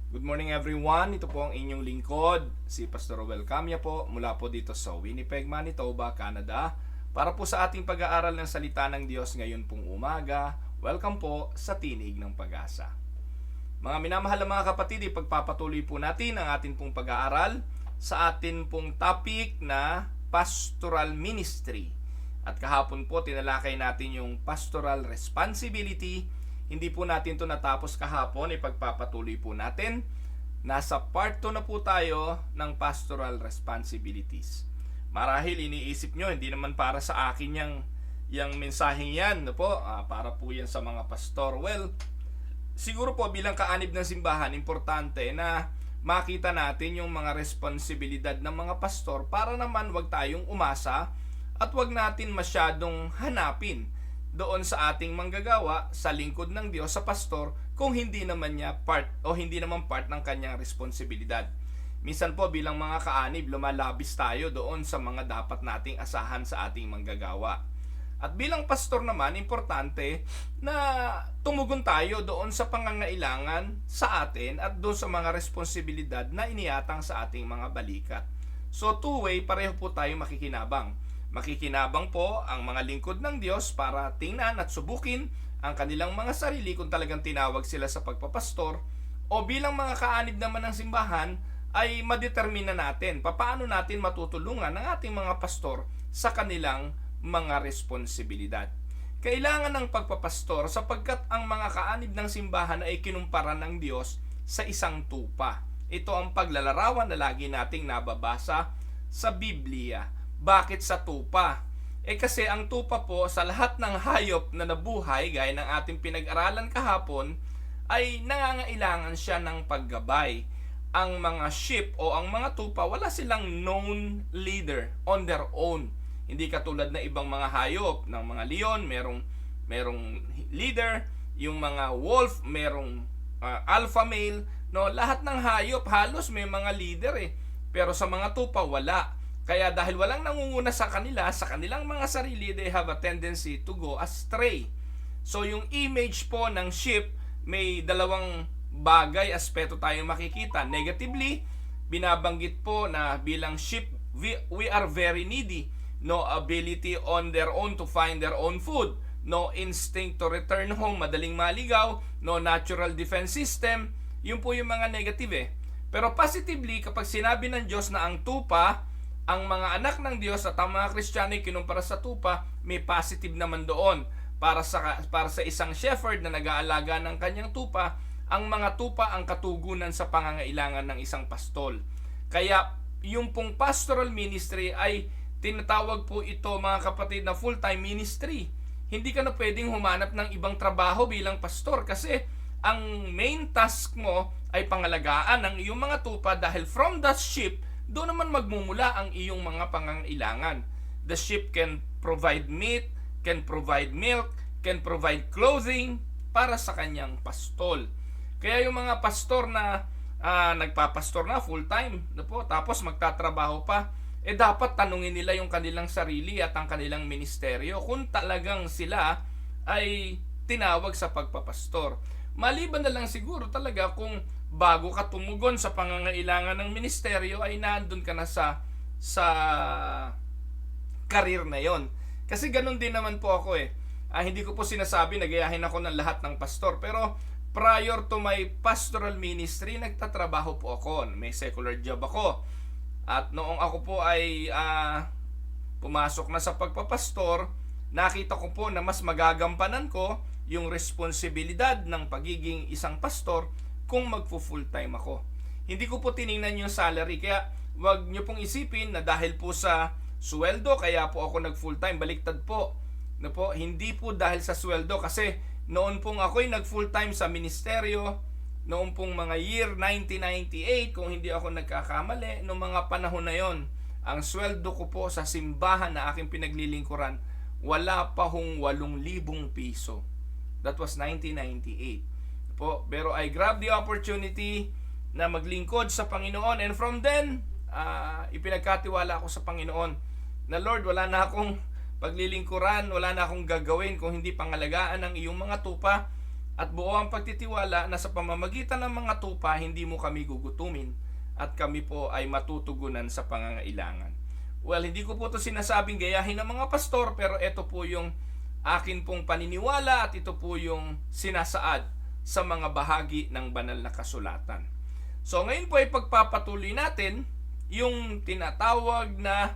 Good morning everyone, ito po ang inyong lingkod, si Pastor Roel Camya po, mula po dito sa Winnipeg, Manitoba, Canada, para po sa ating pag-aaral ng salita ng Diyos ngayon pong umaga. Welcome po sa Tinig ng Pag-asa. Mga minamahal na mga kapatid, ipagpapatuloy po natin ang ating pong pag-aaral sa ating pong topic na Pastoral Ministry. At kahapon po tinalakay natin yung Pastoral Responsibility. Hindi po natin to natapos kahapon, ipagpapatuloy po natin. Nasa part 2 na po tayo ng Pastoral Responsibilities. Marahil iniisip nyo, hindi naman para sa akin yung mensaheng yan, no po? Para po yan sa mga pastor. Well, siguro po bilang kaanib ng simbahan, importante na makita natin yung mga responsibilidad ng mga pastor para naman wag tayong umasa at wag natin masyadong hanapin doon sa ating manggagawa sa lingkod ng Diyos sa pastor kung hindi naman niya part o hindi naman part ng kanyang responsibilidad. Minsan po bilang mga kaanib, lumalabis tayo doon sa mga dapat nating asahan sa ating manggagawa. At bilang pastor naman, importante na tumugon tayo doon sa pangangailangan sa atin at doon sa mga responsibilidad na iniatang sa ating mga balikat. So two-way, pareho po tayo makikinabang. Makikinabang po ang mga lingkod ng Diyos para tingnan at subukin ang kanilang mga sarili kung talagang tinawag sila sa pagpapastor, o bilang mga kaanib naman ng simbahan ay madetermina natin paano natin matutulungan ang ating mga pastor sa kanilang mga responsibilidad. Kailangan ng pagpapastor sapagkat ang mga kaanib ng simbahan ay kinumpara ng Diyos sa isang tupa. Ito ang paglalarawan na lagi nating nababasa sa Biblia. Bakit sa tupa? Kasi ang tupa po sa lahat ng hayop na nabuhay, gaya ng ating pinag-aralan kahapon, ay nangangailangan siya ng paggabay. Ang mga sheep o ang mga tupa, wala silang known leader on their own. Hindi katulad na ibang mga hayop, ng mga leon, merong leader, yung mga wolf, merong alpha male, no? Lahat ng hayop halos may mga leader Pero sa mga tupa wala. Kaya dahil walang nangunguna sa kanila, sa kanilang mga sarili, they have a tendency to go astray. So yung image po ng sheep, may dalawang bagay, aspeto tayong makikita. Negatively, binabanggit po na bilang sheep, we are very needy. No ability on their own to find their own food. No instinct to return home, madaling maligaw. No natural defense system. Yun po yung mga negative Pero positively, kapag sinabi ng Diyos na ang tupa, ang mga anak ng Diyos at ang mga Kristiyano ay kinumpara sa tupa, may positive naman doon. Para sa isang shepherd na nag-aalaga ng kanyang tupa, ang mga tupa ang katugunan sa pangangailangan ng isang pastol. Kaya yung pong pastoral ministry ay tinatawag po ito, mga kapatid, na full-time ministry. Hindi ka na pwedeng humanap ng ibang trabaho bilang pastor kasi ang main task mo ay pangalagaan ng iyong mga tupa, dahil from that sheep, doon naman magmumula ang iyong mga pangangailangan. The sheep can provide meat, can provide milk, can provide clothing para sa kanyang pastol. Kaya yung mga pastor na nagpapastor na full-time, tapos magtatrabaho pa, dapat tanungin nila yung kanilang sarili at ang kanilang ministeryo kung talagang sila ay tinawag sa pagpapastor. Maliban na lang siguro talaga kung bago ka tumugon sa pangangailangan ng ministeryo ay nandun ka na sa career na yon. Kasi ganun din naman po ako hindi ko po sinasabi na gayahin ako ng lahat ng pastor, pero prior to my pastoral ministry, nagtatrabaho po ako. May secular job ako. At noong ako po ay pumasok na sa pagpapastor, nakita ko po na mas magagampanan ko yung responsibilidad ng pagiging isang pastor kung magpo-full time ako. Hindi ko po tiningnan yung salary, kaya wag nyo pong isipin na dahil po sa sweldo kaya po ako nag-full time. Baliktad po. Hindi po dahil sa sweldo, kasi noon pong ako'y nag-full time sa ministeryo, noong pong mga year 1998, kung hindi ako nagkakamali, noong mga panahon na yon, ang sweldo ko po sa simbahan na aking pinaglilingkuran, wala pa hong 8,000 piso. That was 1998. Pero I grabbed the opportunity na maglingkod sa Panginoon, and from then, ipinagkatiwala ako sa Panginoon na, Lord, wala na akong paglilingkuran, wala na akong gagawin kung hindi pangalagaan ng iyong mga tupa. at buo ang pagtitiwala na sa pamamagitan ng mga tupa hindi mo kami gugutumin at kami po ay matutugunan sa pangangailangan. Well, hindi ko po ito sinasabing gayahin ng mga pastor, pero ito po yung akin pong paniniwala at ito po yung sinasaad sa mga bahagi ng banal na kasulatan. So ngayon po ay pagpapatuloy natin yung tinatawag na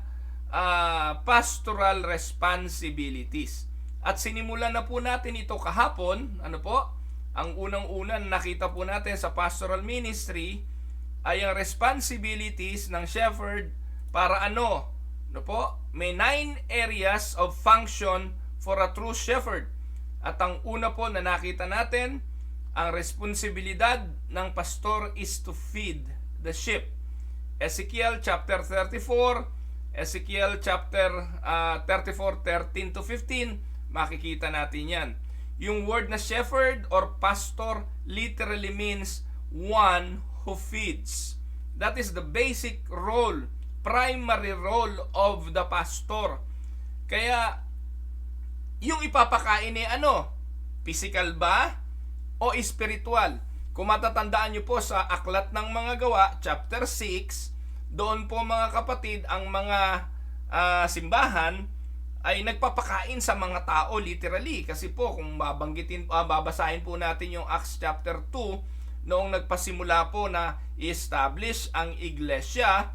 pastoral responsibilities. At sinimulan na po natin ito kahapon. Ano po? Ang unang-unang nakita po natin sa pastoral ministry ay ang responsibilities ng shepherd para ano? Ano po? May 9 areas of function for a true shepherd. At ang una po na nakita natin, ang responsibilidad ng pastor is to feed the sheep. Ezekiel chapter 34, Ezekiel chapter 34, 13 to 15, makikita natin yan. Yung word na shepherd or pastor literally means one who feeds. That is the basic role, primary role of the pastor. Kaya, yung ipapakain ni ano? Physical ba? O spiritual? Kung matatandaan nyo po sa Aklat ng Mga Gawa, chapter 6, doon po mga kapatid, ang mga simbahan ay nagpapakain sa mga tao literally. Kasi po kung babasahin po natin yung Acts chapter 2, noong nagpasimula po na i-establish ang iglesia,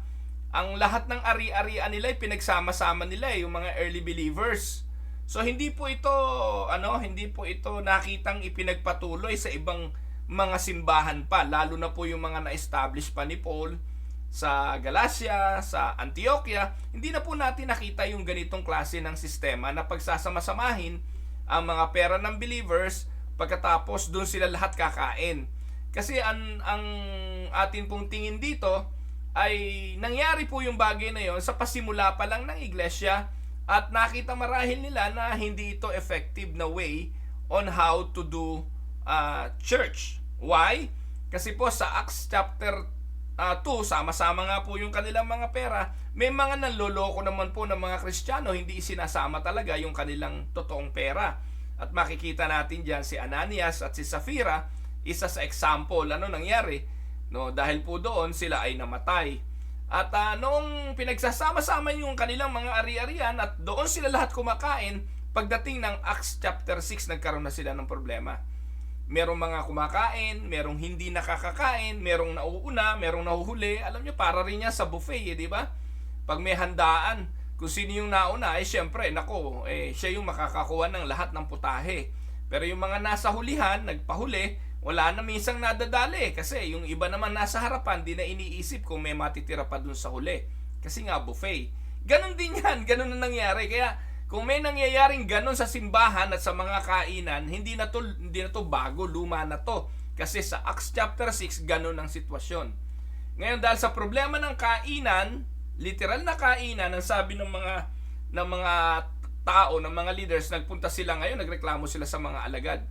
ang lahat ng ari-arian nila ay pinagsama-sama nila, yung mga early believers. So hindi po ito nakitang ipinagpatuloy sa ibang mga simbahan pa, lalo na po yung mga na-establish pa ni Paul sa Galacia, sa Antioquia. Hindi na po natin nakita yung ganitong klase ng sistema na pagsasama-samahin ang mga pera ng believers, pagkatapos doon sila lahat kakain. Kasi ang atin pong tingin dito ay nangyari po yung bagay na yon sa pasimula pa lang ng iglesia, at nakita marahil nila na hindi ito effective na way on how to do church. Why? Kasi po sa Acts chapter 2, sama-sama nga po yung kanilang mga pera. May mga nanloloko naman po ng mga Kristiyano, hindi sinasama talaga yung kanilang totoong pera. At makikita natin dyan si Ananias at si Sapphira, isa sa example. Ano nangyari? No, dahil po doon sila ay namatay. At noong pinagsasama-sama yung kanilang mga ari-arian at doon sila lahat kumakain, pagdating ng Acts chapter 6, nagkaroon na sila ng problema. Merong mga kumakain, merong hindi nakakakain, merong nauuna, merong nahuhuli. Alam nyo, para rin yan sa buffet, di ba? Pag may handaan, kung sino yung nauna, syempre, siya yung makakakuha ng lahat ng putahe. Pero yung mga nasa hulihan, nagpahuli, wala na minsang nadadali. Kasi yung iba naman nasa harapan, di na iniisip kung may matitira pa dun sa huli. Kasi nga, buffet. Ganon din yan, ganon na nangyari. Kaya, kung may nangyayaring ganon sa simbahan at sa mga kainan, hindi na to bago, luma na to. Kasi sa Acts chapter 6, ganon ang sitwasyon. Ngayon, dahil sa problema ng kainan, literal na kainan, ang sabi ng mga tao, ng mga leaders, nagpunta sila ngayon, nagreklamo sila sa mga alagad.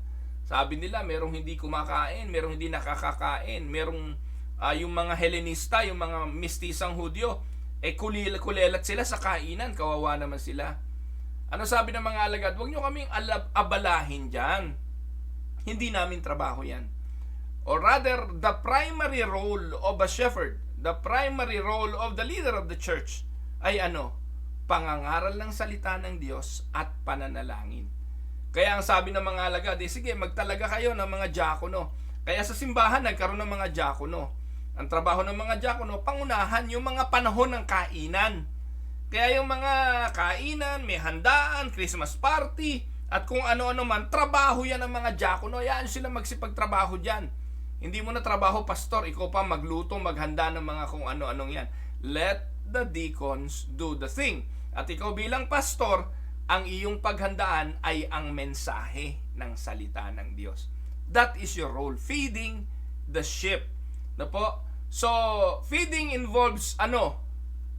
Sabi nila, merong hindi kumakain, merong hindi nakakakain, merong yung mga Hellenista, yung mga mistisang Hudyo, kulelat sila sa kainan, kawawa naman sila. Ano sabi ng mga alagad? Huwag nyo kaming abalahin dyan. Hindi namin trabaho yan. Or rather, the primary role of a shepherd, the primary role of the leader of the church, ay pangangaral ng salita ng Diyos at pananalangin. Kaya ang sabi ng mga alagad, sige, magtalaga kayo ng mga diakono. Kaya sa simbahan, nagkaroon ng mga diakono. Ang trabaho ng mga diakono, pangunahan yung mga panahon ng kainan. Kaya yung mga kainan, may handaan, Christmas party, at kung ano-ano man, trabaho yan ng mga diakono. Yan sila magsipagtrabaho dyan. Hindi mo na trabaho, pastor. Ikaw pa magluto, maghanda ng mga kung ano-anong yan. Let the deacons do the thing. At ikaw bilang pastor, ang iyong paghandaan ay ang mensahe ng salita ng Diyos. That is your role, feeding the sheep. Na po? So, feeding involves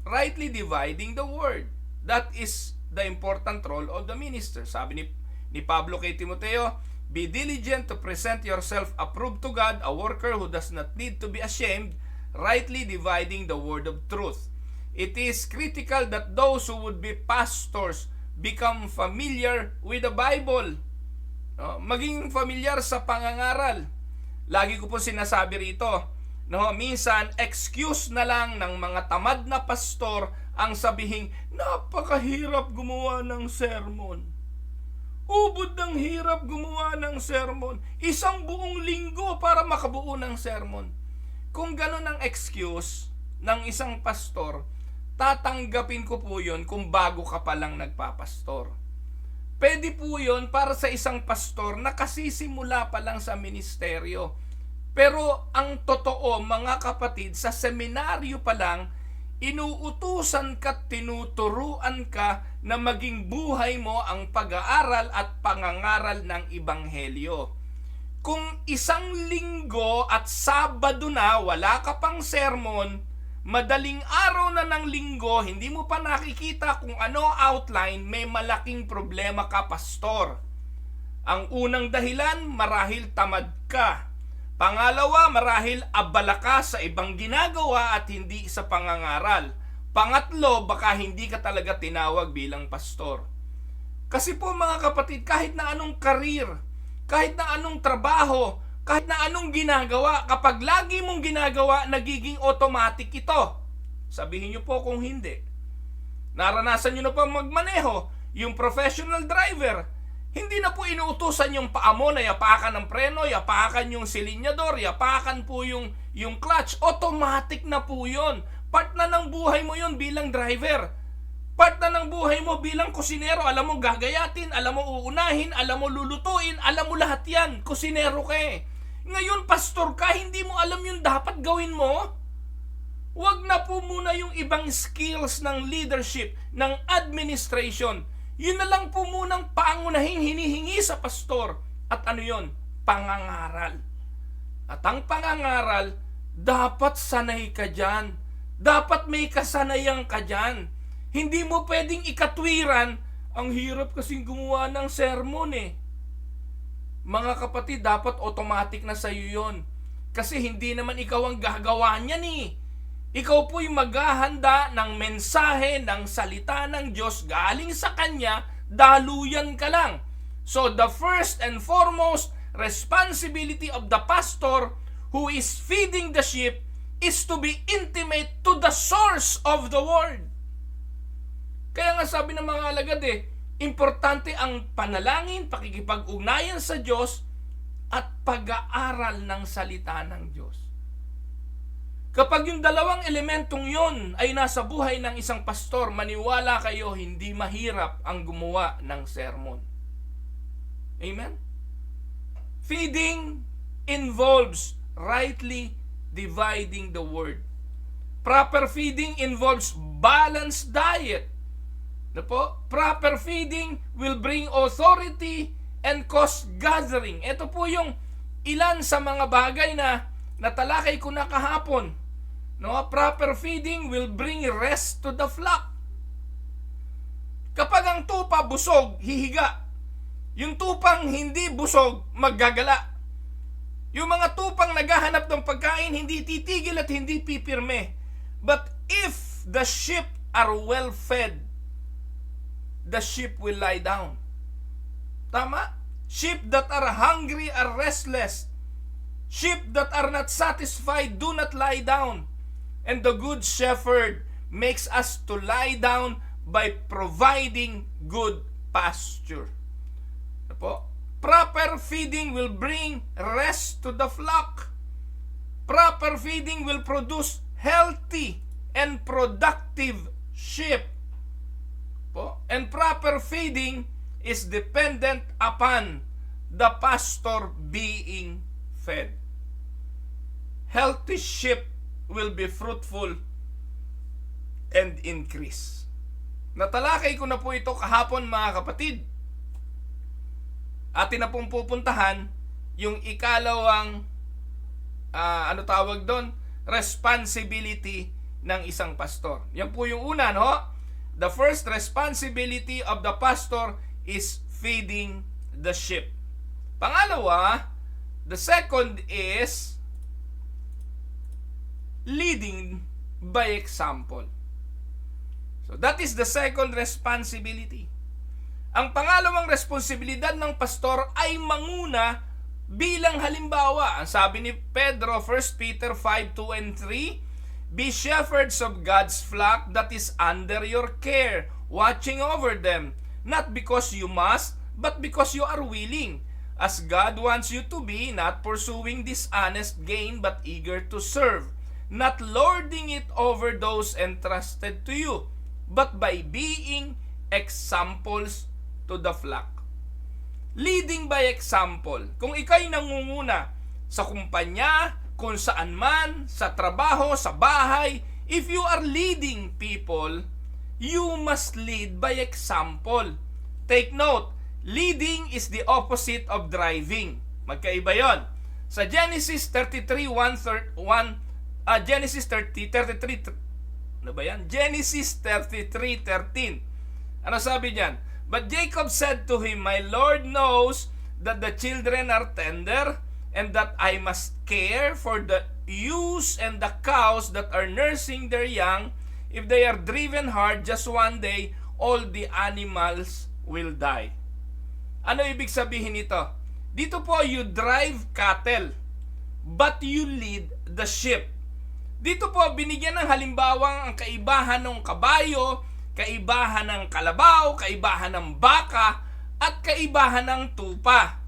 rightly dividing the word. That is the important role of the minister. Sabi ni Pablo kay Timoteo, be diligent to present yourself approved to God, a worker who does not need to be ashamed, rightly dividing the word of truth. It is critical that those who would be pastors become familiar with the Bible. No? Maging familiar sa pangangaral. Lagi ko po sinasabi rito, no, minsan excuse na lang ng mga tamad na pastor ang sabihing napakahirap gumawa ng sermon. Ubod ng hirap gumawa ng sermon. Isang buong linggo para makabuo ng sermon. Kung gano'n ang excuse ng isang pastor, tatanggapin ko po yun kung bago ka pa lang nagpapastor. Pwede po yun para sa isang pastor na kasisimula pa lang sa ministeryo. Pero ang totoo, mga kapatid, sa seminaryo pa lang, inuutusan ka at tinuturuan ka na maging buhay mo ang pag-aaral at pangangaral ng Ebanghelyo. Kung isang linggo at Sabado na wala ka pang sermon, madaling araw na ng linggo, hindi mo pa nakikita kung ano outline, may malaking problema ka, pastor. Ang unang dahilan, marahil tamad ka. Pangalawa, marahil abala ka sa ibang ginagawa at hindi sa pangangaral. Pangatlo, baka hindi ka talaga tinawag bilang pastor. Kasi po mga kapatid, kahit na anong karir, kahit na anong trabaho, kahit na anong ginagawa, kapag lagi mong ginagawa, nagiging automatic ito. Sabihin nyo po kung hindi. Naranasan nyo na pa magmaneho, yung professional driver, hindi na po inuutusan yung paa mo na yapakan ng preno, yapakan yung silinyador, yapakan po yung clutch. Automatic na po yun. Part na ng buhay mo yun bilang driver. Part na ng buhay mo bilang kusinero. Alam mo gagayatin, alam mo uunahin, alam mo lulutuin, alam mo lahat yan. Kusinero ka eh. Ngayon, pastor ka, hindi mo alam yung dapat gawin mo? Huwag na po muna yung ibang skills ng leadership, ng administration. Yun na lang po munang pangunahing hinihingi sa pastor. At ano yun? Pangangaral. At ang pangangaral, dapat sanay ka dyan. Dapat may kasanayan ka dyan. Hindi mo pwedeng ikatwiran, ang hirap kasing gumawa ng sermon eh. Mga kapatid, dapat automatic na sa iyo yun. Kasi hindi naman ikaw ang gagawa niyan eh. Ikaw po'y maghahanda ng mensahe, ng salita ng Diyos galing sa Kanya, daluyan ka lang. So the first and foremost responsibility of the pastor who is feeding the sheep is to be intimate to the source of the word. Kaya nga sabi ng mga alagad importante ang panalangin, pakikipag-ugnayan sa Diyos, at pag-aaral ng salita ng Diyos. Kapag yung dalawang elementong yon ay nasa buhay ng isang pastor, maniwala kayo, hindi mahirap ang gumawa ng sermon. Amen? Feeding involves rightly dividing the word. Proper feeding involves balanced diet. Proper feeding will bring authority and cause gathering. Ito po yung ilan sa mga bagay na natalakay ko na kahapon. Proper feeding will bring rest to the flock. Kapag ang tupa busog, hihiga. Yung tupang hindi busog, maggagala. Yung mga tupang naghahanap ng pagkain, hindi titigil at hindi pipirme. But if the sheep are well fed, the sheep will lie down. Tama? Sheep that are hungry are restless. Sheep that are not satisfied do not lie down. And the good shepherd makes us to lie down by providing good pasture. Proper feeding will bring rest to the flock. Proper feeding will produce healthy and productive sheep. And proper feeding is dependent upon the pastor being fed. Healthy sheep will be fruitful and increase. Natalakay ko na po ito kahapon mga kapatid. Atin na pong pupuntahan yung ikalawang responsibility ng isang pastor. Yan po yung una, The first responsibility of the pastor is feeding the sheep. Pangalawa, the second is leading by example. So that is the second responsibility. Ang pangalawang responsibilidad ng pastor ay manguna bilang halimbawa. Ang sabi ni Pedro, 1 Peter 5:2 and 3, "Be shepherds of God's flock that is under your care, watching over them, not because you must, but because you are willing, as God wants you to be, not pursuing dishonest gain, but eager to serve, not lording it over those entrusted to you, but by being examples to the flock." Leading by example. Kung ikaw'y nangunguna sa kumpanya, kung saan man, sa trabaho, sa bahay, if you are leading people, you must lead by example. Take note, leading is the opposite of driving. Magkaiba yon. Sa Genesis 33:1, Genesis 33, ano ba yan? Genesis 33:13. Ano sabi diyan? "But Jacob said to him, My Lord knows that the children are tender, and that I must care for the ewes and the cows that are nursing their young. If they are driven hard, just one day, all the animals will die." Ano ibig sabihin nito? Dito po, you drive cattle, but you lead the sheep. Dito po, binigyan ng halimbawang ang kaibahan ng kabayo, kaibahan ng kalabaw, kaibahan ng baka, at kaibahan ng tupa.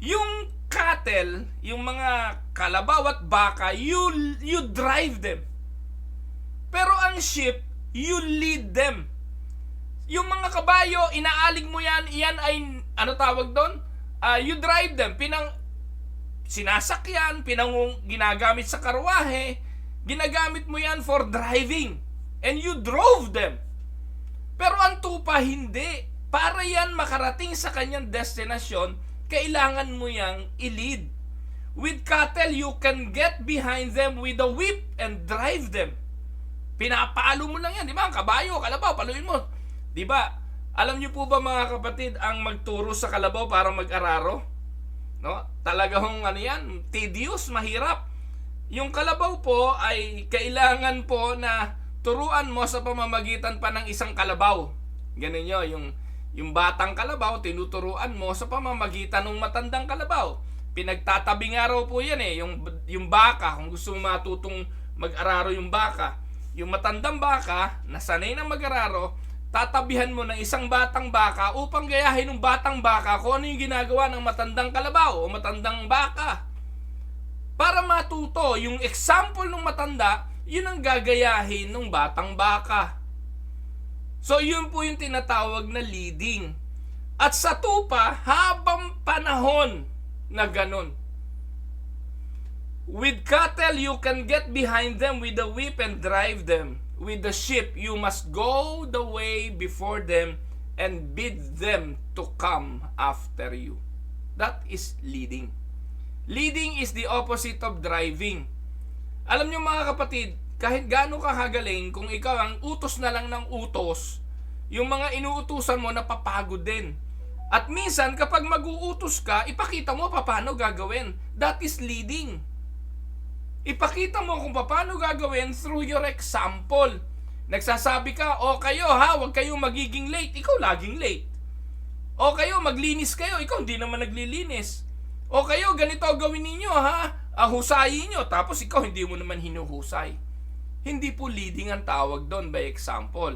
Yung cattle, yung mga kalabaw at baka, you drive them. Pero ang sheep, you lead them. Yung mga kabayo, inaalig mo yan, iyan ay, ano tawag doon? You drive them. Sinasakyan, ginagamit sa karwahe, ginagamit mo yan for driving. And you drove them. Pero ang tupa, hindi. Para yan makarating sa kanyang destinasyon, kailangan mo yang i-lead. With cattle, you can get behind them with a whip and drive them. Pinapalo mo lang yan, di ba? Ang kabayo, kalabaw, paluin mo. Di ba? Alam niyo po ba mga kapatid, ang magturo sa kalabaw para mag-araro? No? Talaga hong ano yan, tedious, mahirap. Yung kalabaw po ay kailangan po na turuan mo sa pamamagitan pa ng isang kalabaw. Ganun nyo, yung batang kalabaw, tinuturuan mo sa pamamagitan ng matandang kalabaw. Pinagtatabing araw po yan eh, yung baka, kung gusto mo matutong mag-araro yung baka. Yung matandang baka, nasanay na mag-araro, tatabihan mo ng isang batang baka upang gayahin ng batang baka kung ano yung ginagawa ng matandang kalabaw o matandang baka. Para matuto, yung example ng matanda, yun ang gagayahin ng batang baka. So yun po yung tinatawag na leading. At sa tupa, habang panahon na ganun. With cattle, you can get behind them with a whip and drive them. With the sheep, you must go the way before them and bid them to come after you. That is leading. Leading is the opposite of driving. Alam niyo mga kapatid, kahit gaano ka kagaling, kung ikaw ang utos na lang ng utos, yung mga inuutusan mo napapagod din. At minsan, kapag mag-uutos ka, ipakita mo paano gagawin. That is leading. Ipakita mo kung paano gagawin through your example. Nagsasabi ka, o kayo ha, huwag kayong magiging late. Ikaw laging late. O kayo, maglinis kayo. Ikaw hindi naman naglilinis. O kayo, ganito gawin ninyo ha. Husayin nyo. Tapos ikaw hindi mo naman hinuhusay. Hindi po leading ang tawag doon by example.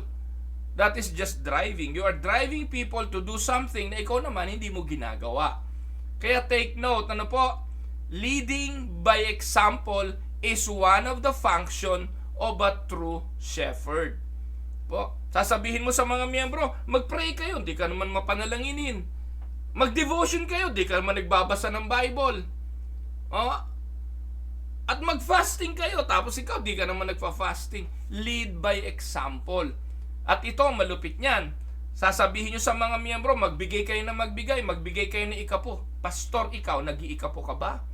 That is just driving. You are driving people to do something na ikaw naman hindi mo ginagawa. Kaya take note, ano po? Leading by example is one of the function of a true shepherd. Po, sasabihin mo sa mga miyembro, mag-pray kayo, hindi ka naman mapanalanginin. Mag-devotion kayo, hindi ka naman nagbabasa ng Bible. At mag-fasting kayo, tapos ikaw, hindi ka naman nagfa-fasting. Lead by example. At ito, malupit niyan. Sasabihin nyo sa mga miyembro, magbigay kayo na magbigay kayo ng ikapo. Pastor, ikaw, nag-iikapo ka ba?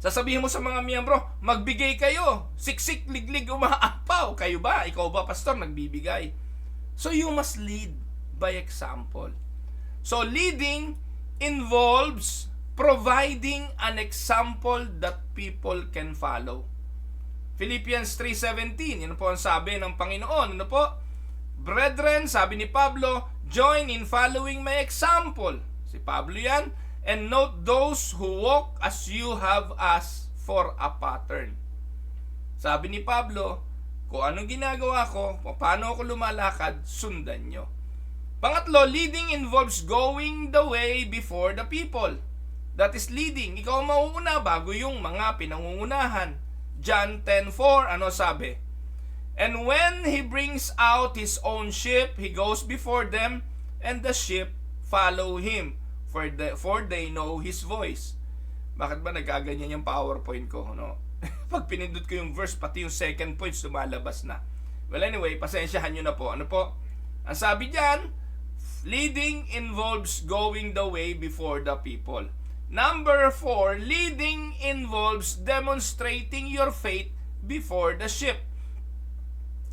Sasabihin mo sa mga miyembro, magbigay kayo. Siksik, liglig, umaapaw. Kayo ba? Ikaw ba, pastor, nagbibigay? So you must lead by example. So leading involves providing an example that people can follow. Philippians 3:17, yun po ang sabi ng Panginoon. Ano po? Brethren, sabi ni Pablo, Join in following my example. Si Pablo yan. And note those who walk as you have asked for a pattern. Sabi ni Pablo, kung anong ginagawa ko, paano ako lumalakad, sundan nyo. Pangatlo, leading involves going the way before the people. That is leading. Ikaw ang mauuna bago yung mga pinangungunahan. John 10:4, ano sabi? And when he brings out his own sheep, he goes before them, and the sheep follow him, for they know his voice. Bakit ba nagaganyan yung PowerPoint ko? No? Pag pinindot ko yung verse, pati yung second point, lumalabas na. Well, anyway, pasensyahan nyo na po. Ano po? Ang sabi dyan, leading involves going the way before the people. Number 4, leading involves demonstrating your faith before the sheep.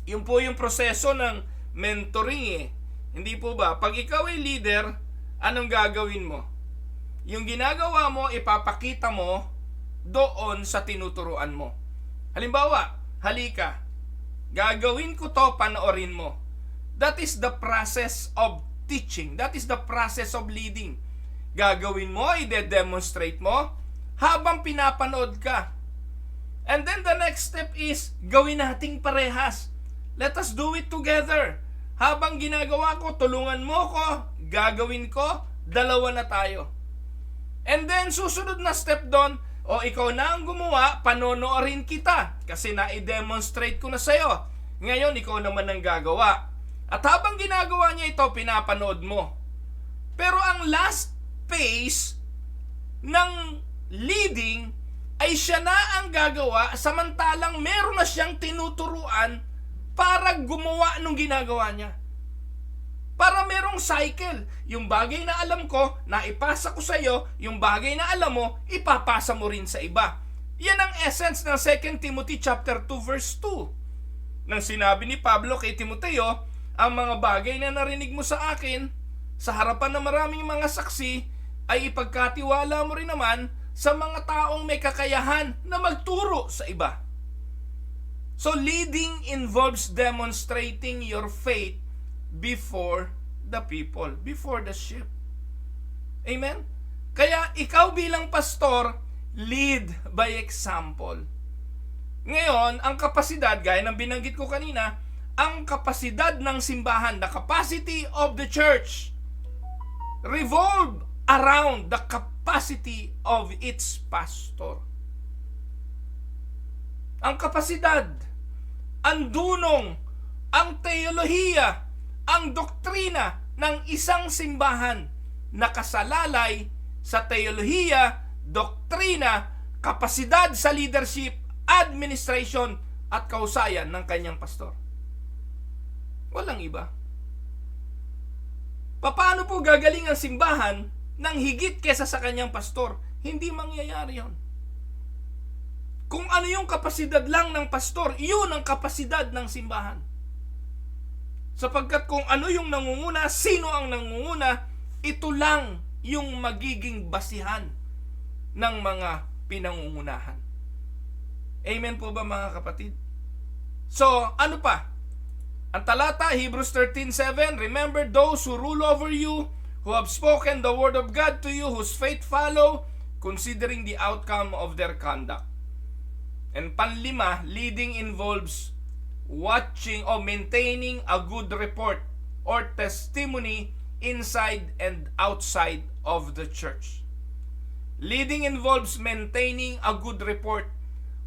Yun po yung proseso ng mentoring eh. Hindi po ba? Pag ikaw ay leader, anong gagawin mo? Yung ginagawa mo, ipapakita mo doon sa tinuturuan mo. Halimbawa, halika, gagawin ko to, panoorin mo. That is the process of teaching. That is the process of leading. Gagawin mo, ide-demonstrate mo habang pinapanood ka. And then the next step is gawin nating parehas. Let us do it together. Habang ginagawa ko, tulungan mo ko, gagawin ko, dalawa na tayo. And then susunod na step doon, o ikaw na ang gumawa, panonoorin kita kasi na-demonstrate ko na sa'yo. Ngayon, ikaw naman ang gagawa. At habang ginagawa niya ito, pinapanood mo. Pero ang last phase ng leading ay siya na ang gagawa samantalang meron na siyang tinuturuan para gumawa nung ginagawa niya. Para merong cycle. Yung bagay na alam ko, naipasa ko sa iyo. Yung bagay na alam mo, ipapasa mo rin sa iba. Yan ang essence ng 2 Timothy chapter 2 verse 2. Nang sinabi ni Pablo kay Timoteo, ang mga bagay na narinig mo sa akin, sa harapan ng maraming mga saksi, ay ipagkatiwala mo rin naman sa mga taong may kakayahan na magturo sa iba. So leading involves demonstrating your faith before the people, before the sheep. Amen? Kaya ikaw bilang pastor, lead by example. Ngayon, ang kapasidad, gaya ng binanggit ko kanina, ang kapasidad ng simbahan, the capacity of the church, revolve around the capacity of its pastor. Ang kapasidad, ang dunong, ang teolohiya, ang doktrina ng isang simbahan nakasalalay sa teolohiya, doktrina, kapasidad sa leadership, administration at kausayan ng kanyang pastor. Walang iba. Paano po gagaling ang simbahan ng higit kesa sa kanyang pastor? Hindi mangyayari yon. Kung ano yung kapasidad lang ng pastor, yun ang kapasidad ng simbahan. Sapagkat kung ano yung nangunguna, sino ang nangunguna, ito lang yung magiging basihan ng mga pinangungunahan. Amen po ba mga kapatid? So, ano pa? Ang talata, Hebrews 13:7, remember those who rule over you, who have spoken the word of God to you, whose faith follow, considering the outcome of their conduct. And panlima, leading involves watching or maintaining a good report or testimony inside and outside of the church. Leading involves maintaining a good report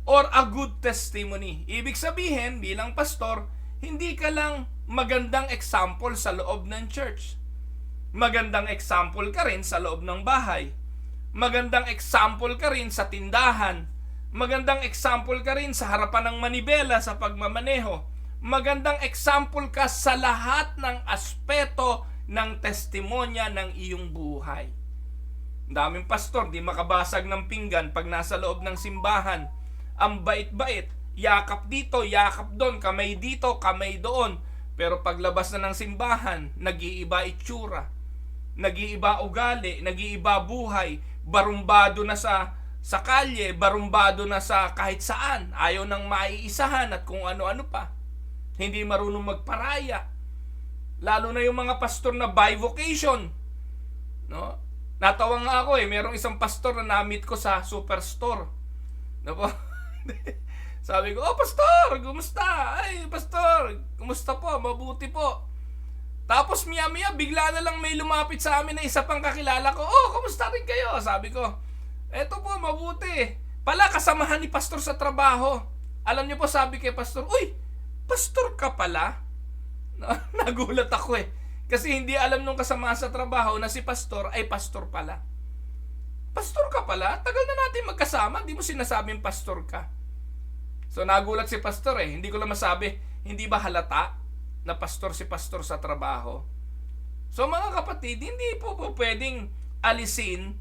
or a good testimony. Ibig sabihin, bilang pastor, hindi ka lang magandang example sa loob ng church. Magandang example ka rin sa loob ng bahay. Magandang example ka rin sa tindahan. Magandang example ka rin sa harapan ng manibela sa pagmamaneho. Magandang example ka sa lahat ng aspeto ng testimonya ng iyong buhay. Daming pastor, di makabasag ng pinggan pag nasa loob ng simbahan. Ang bait-bait, yakap dito, yakap doon, kamay dito, kamay doon. Pero paglabas na ng simbahan, nag-iiba itsura, nag-iiba ugali, nag-iiba buhay, barumbado na sa kalye, barumbado na sa kahit saan, ayaw nang maiisahan at kung ano-ano pa. Hindi marunong magparaya. Lalo na yung mga pastor na bivocation. No? Natawa nga ako merong isang pastor na na-meet ko sa superstore. No po? Sabi ko, pastor, kumusta? Ay, pastor, kumusta po? Mabuti po. Tapos miya-miya, bigla na lang may lumapit sa amin na isa pang kakilala ko. Kumusta rin kayo? Sabi ko, eto po, mabuti. Pala, kasamahan ni pastor sa trabaho. Alam niyo po, sabi kay pastor, uy, pastor ka pala? Nagulat ako Kasi hindi alam nung kasama sa trabaho na si pastor ay pastor pala. Pastor ka pala? Tagal na natin magkasama, di mo sinasabing pastor ka. So nagulat si pastor Hindi ko lang masabi, hindi ba halata na pastor si pastor sa trabaho? So mga kapatid, hindi po pwedeng alisin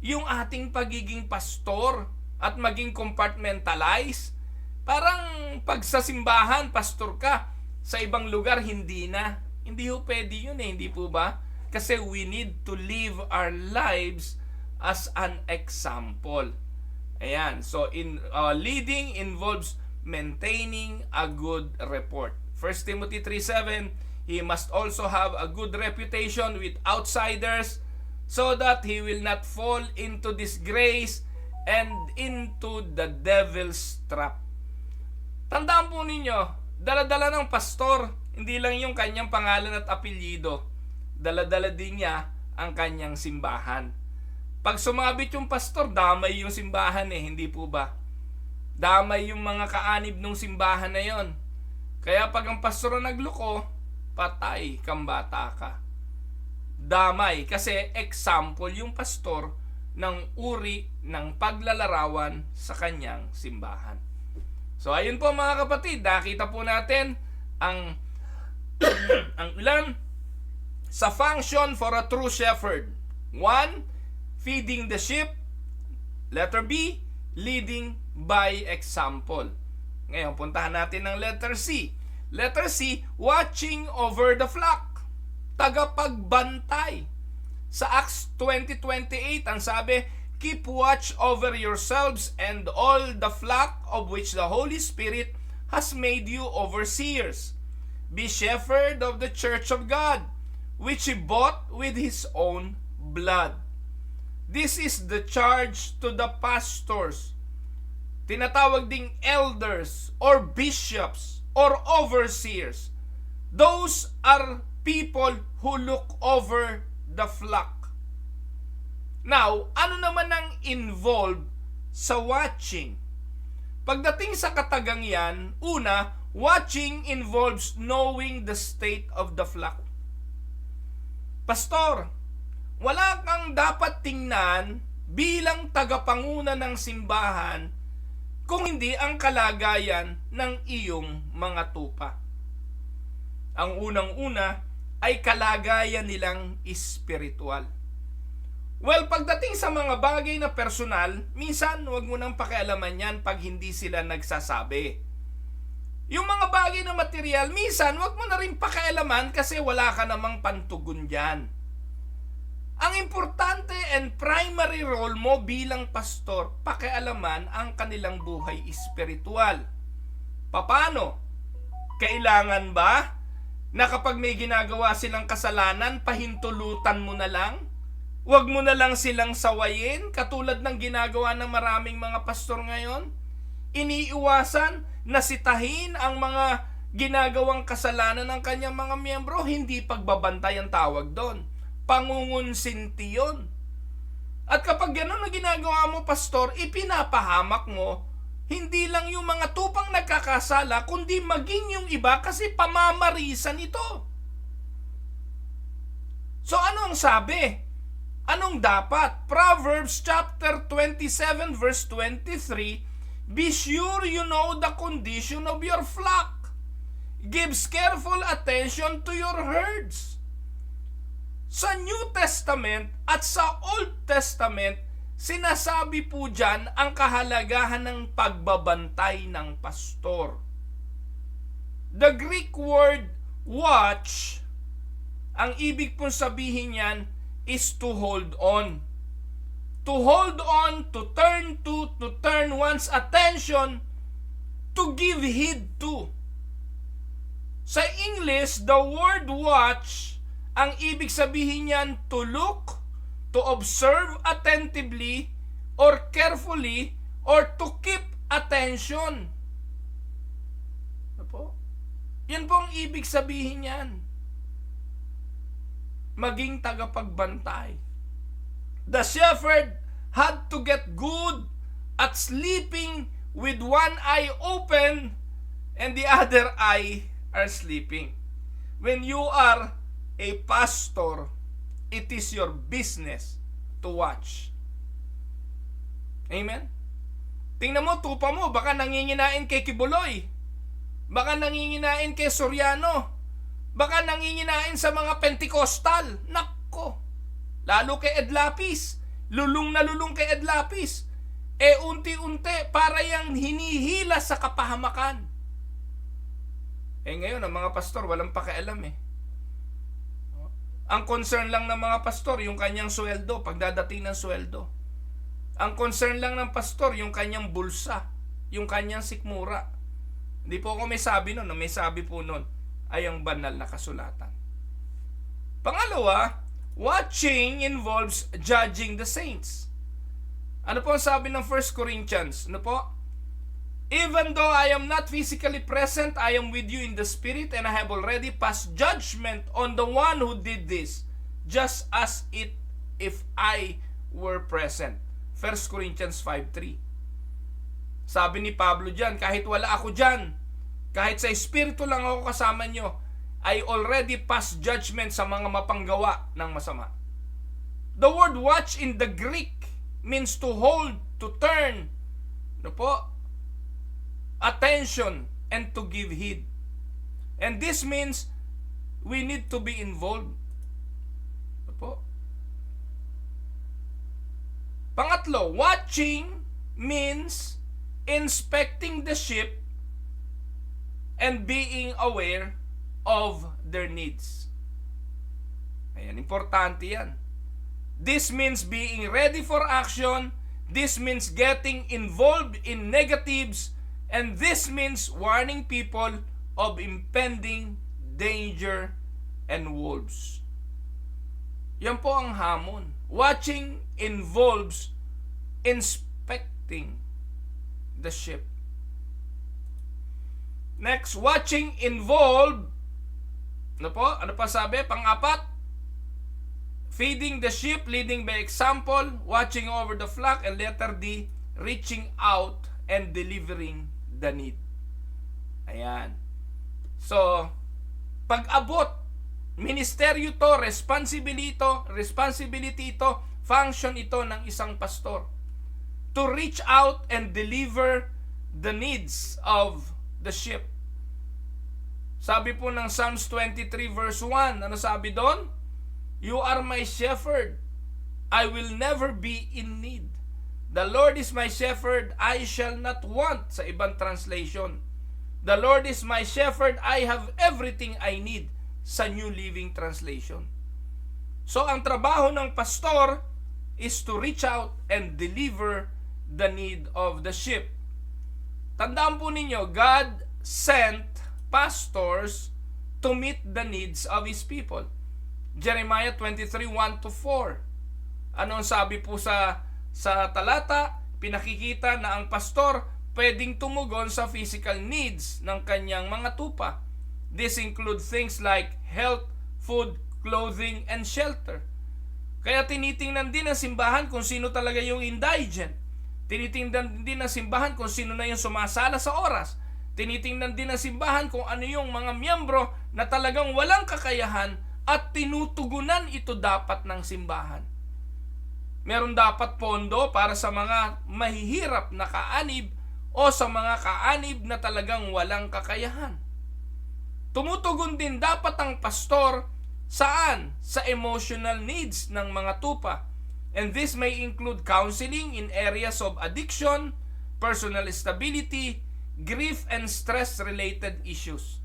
yung ating pagiging pastor at maging compartmentalize. Parang pag sa simbahan, pastor ka, sa ibang lugar, hindi na. Hindi po pwede yun hindi po ba? Kasi we need to live our lives as an example. Ayan. So, leading involves maintaining a good report. 1 Timothy 3:7, he must also have a good reputation with outsiders so that he will not fall into disgrace and into the devil's trap. Tandaan po ninyo, dala-dala ng pastor, hindi lang yung kanyang pangalan at apelyido. Dala-dala din niya ang kanyang simbahan. Pag sumabit yung pastor, damay yung simbahan hindi po ba? Damay yung mga kaanib ng simbahan na yon. Kaya pag ang pastor nagloko, patay kang bata ka. Damay, kasi example yung pastor ng uri ng paglalarawan sa kanyang simbahan. So ayun po mga kapatid, nakita po natin ang ang ilan sa function for a true shepherd. 1, feeding the sheep. Letter B, leading by example. Ngayon, puntahan natin ng letter C. Letter C, watching over the flock. Tagapagbantay. Sa Acts 20:28, ang sabi, keep watch over yourselves and all the flock of which the Holy Spirit has made you overseers. Be shepherd of the church of God, which He bought with His own blood. This is the charge to the pastors. Tinatawag ding elders or bishops or overseers. Those are people who look over the flock. Now, ano naman ang involved sa watching? Pagdating sa katagang yan, una, watching involves knowing the state of the flock. Pastor, wala kang dapat tingnan bilang tagapanguna ng simbahan kung hindi ang kalagayan ng iyong mga tupa. Ang unang-una ay kalagayan nilang espiritual. Well, pagdating sa mga bagay na personal, minsan huwag mo nang pakialaman yan pag hindi sila nagsasabi. Yung mga bagay na material, minsan huwag mo na rin pakialaman kasi wala ka namang pantugon dyan. Ang importante and primary role mo bilang pastor, pakialaman ang kanilang buhay espiritual. Paano? Kailangan ba na kapag may ginagawa silang kasalanan, pahintulutan mo na lang? Huwag mo na lang silang sawayin katulad ng ginagawa ng maraming mga pastor ngayon? Iniiwasan na sitahin ang mga ginagawang kasalanan ng kanyang mga miyembro, hindi pagbabantay ang tawag doon. Pangungunsinti yun. At kapag gano'n na ginagawa mo, pastor, ipinapahamak mo hindi lang yung mga tupang nagkakasala, kundi maging yung iba kasi pamamarisan ito. So ano ang sabi? Anong dapat? Proverbs chapter 27 verse 23, be sure you know the condition of your flock. Gives careful attention to your herds. Sa New Testament at sa Old Testament, sinasabi po dyan ang kahalagahan ng pagbabantay ng pastor. The Greek word watch, ang ibig pong sabihin yan is to hold on. To hold on, to turn one's attention, to give heed to. Sa English, the word watch, ang ibig sabihin niyan to look, to observe attentively, or carefully, or to keep attention. Ano po? Yan po ang ibig sabihin niyan. Maging tagapagbantay. The shepherd had to get good at sleeping with one eye open and the other eye are sleeping. When you are a pastor, it is your business to watch. Amen? Tingnan mo, tupa mo, baka nanginginain kay Kibuloy. Baka nanginginain kay Soriano. Baka nanginginain sa mga Pentecostal. Nakko. Lalo kay Ed Lapis. Lulong na lulong kay Ed Lapis. Unti-unti, para yang hinihila sa kapahamakan. Ngayon, ang mga pastor, walang pakialam Ang concern lang ng mga pastor, yung kanyang sweldo, pagdadating ng sweldo. Ang concern lang ng pastor, yung kanyang bulsa, yung kanyang sikmura. Hindi po ako may sabi nun. May sabi po nun ay ang banal na kasulatan. Pangalawa, watching involves judging the saints. Ano po ang sabi ng 1 Corinthians? Ano po? Even though I am not physically present, I am with you in the spirit, and I have already passed judgment on the one who did this, just as if I were present. 1 Corinthians 5:3. Sabi ni Pablo dyan, kahit wala ako dyan, kahit sa espiritu lang ako kasama nyo, I already passed judgment sa mga mapanggawa ng masama. The word watch in the Greek means to hold, to turn, ano po? Attention, and to give heed. And this means we need to be involved. Ano po? Pangatlo, watching means inspecting the sheep and being aware of their needs. Ayan, importante yan. This means being ready for action. This means getting involved in negatives. And this means warning people of impending danger and wolves. Yan po ang hamon. Watching involves inspecting the sheep. Next, watching involve, ano po? Ano pa sabi? Pang-apat, feeding the sheep, leading by example, watching over the flock, and letter D, reaching out and delivering the need. Ayan. So, pag-abot, ministeryo to, responsibility ito, function ito ng isang pastor. To reach out and deliver the needs of the sheep. Sabi po ng Psalms 23 verse 1, ano sabi doon? You are my shepherd. I will never be in need. The Lord is my shepherd, I shall not want, sa ibang translation. The Lord is my shepherd, I have everything I need, sa New Living Translation. So, ang trabaho ng pastor is to reach out and deliver the need of the sheep. Tandaan po ninyo, God sent pastors to meet the needs of His people. Jeremiah 23, 1-4. Anong sabi po sa talata? Pinakikita na ang pastor pwedeng tumugon sa physical needs ng kanyang mga tupa. This include things like health, food, clothing, and shelter. Kaya tinitingnan din ng simbahan kung sino talaga yung indigent. Tinitingnan din ng simbahan kung sino na yung sumasala sa oras. Tinitingnan din ng simbahan kung ano yung mga miyembro na talagang walang kakayahan at tinutugunan ito dapat ng simbahan. Meron dapat pondo para sa mga mahihirap na kaanib o sa mga kaanib na talagang walang kakayahan. Tumutugon din dapat ang pastor saan? Sa emotional needs ng mga tupa. And this may include counseling in areas of addiction, personal stability, grief, and stress-related issues.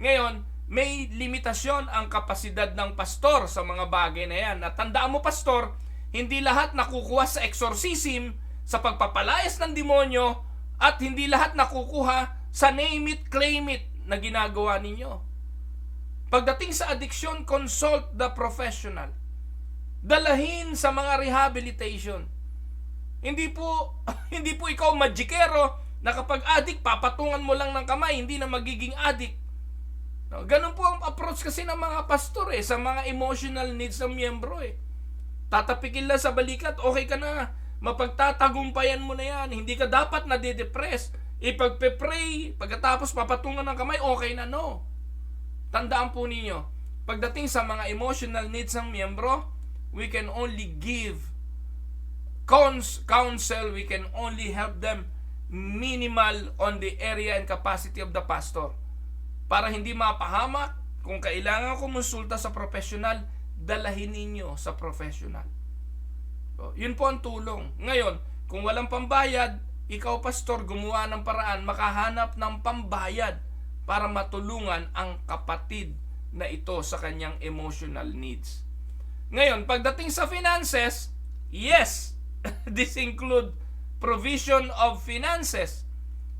Ngayon, may limitasyon ang kapasidad ng pastor sa mga bagay na yan. At tandaan mo, pastor, hindi lahat nakukuha sa exorcism, sa pagpapalayas ng demonyo, at hindi lahat nakukuha sa name it, claim it na ginagawa ninyo. Pagdating sa addiction, consult the professional. Dalahin sa mga rehabilitation. Hindi po ikaw magikero na kapag addict, papatungan mo lang ng kamay, hindi na magiging addict. No, ganun po ang approach kasi ng mga pastor sa mga emotional needs ng miyembro Tatapikin lang sa balikat, okay ka na. Mapagtatagumpayan mo na yan. Hindi ka dapat nade-depress. Ipagpe-pray, pagkatapos papatungan ng kamay, okay na, no. Tandaan po ninyo, pagdating sa mga emotional needs ng miyembro, we can only give counsel, we can only help them minimal on the area and capacity of the pastor. Para hindi mapahamak, kung kailangan kumonsulta sa professional, dalahin ninyo sa professional. So, yun po ang tulong. Ngayon, kung walang pambayad, ikaw pastor, gumawa ng paraan, makahanap ng pambayad para matulungan ang kapatid na ito sa kanyang emotional needs. Ngayon, pagdating sa finances, yes, this include provision of finances,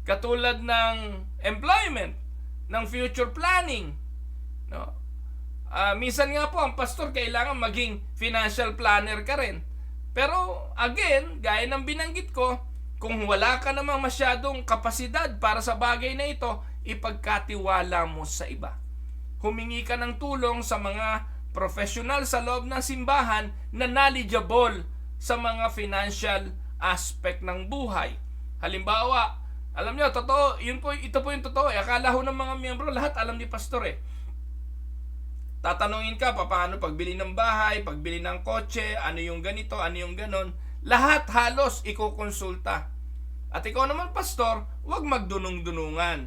katulad ng employment, ng future planning. No? Minsan nga po, ang pastor kailangan maging financial planner ka rin. Pero again, gaya ng binanggit ko, kung wala ka namang masyadong kapasidad para sa bagay na ito, ipagkatiwala mo sa iba. Humingi ka ng tulong sa mga professional sa loob ng simbahan na knowledgeable sa mga financial aspect ng buhay. Halimbawa, alam nyo, totoo, ito po yung totoo. Akala ho ng mga miyembro, lahat alam ni pastor Tatanungin ka, paano pagbili ng bahay, pagbili ng kotse, ano yung ganito, ano yung ganon. Lahat halos ikukonsulta. At ikaw naman pastor, huwag magdunong-dunungan.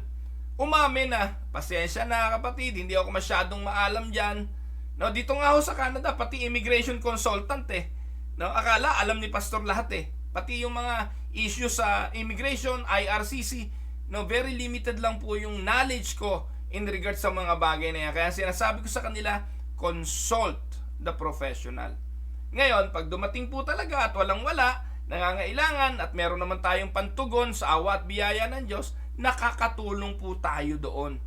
Umamin na, pasensya na kapatid, hindi ako masyadong maalam dyan. No, dito nga ho sa Canada, pati immigration consultant No, akala alam ni pastor lahat Pati yung mga issues sa immigration, IRCC, no, very limited lang po yung knowledge ko in regard sa mga bagay na yan. Kaya sinasabi ko sa kanila, consult the professional. Ngayon, pag dumating po talaga at walang-wala, nangangailangan at meron naman tayong pantugon sa awa at biyaya ng Diyos, nakakatulong po tayo doon.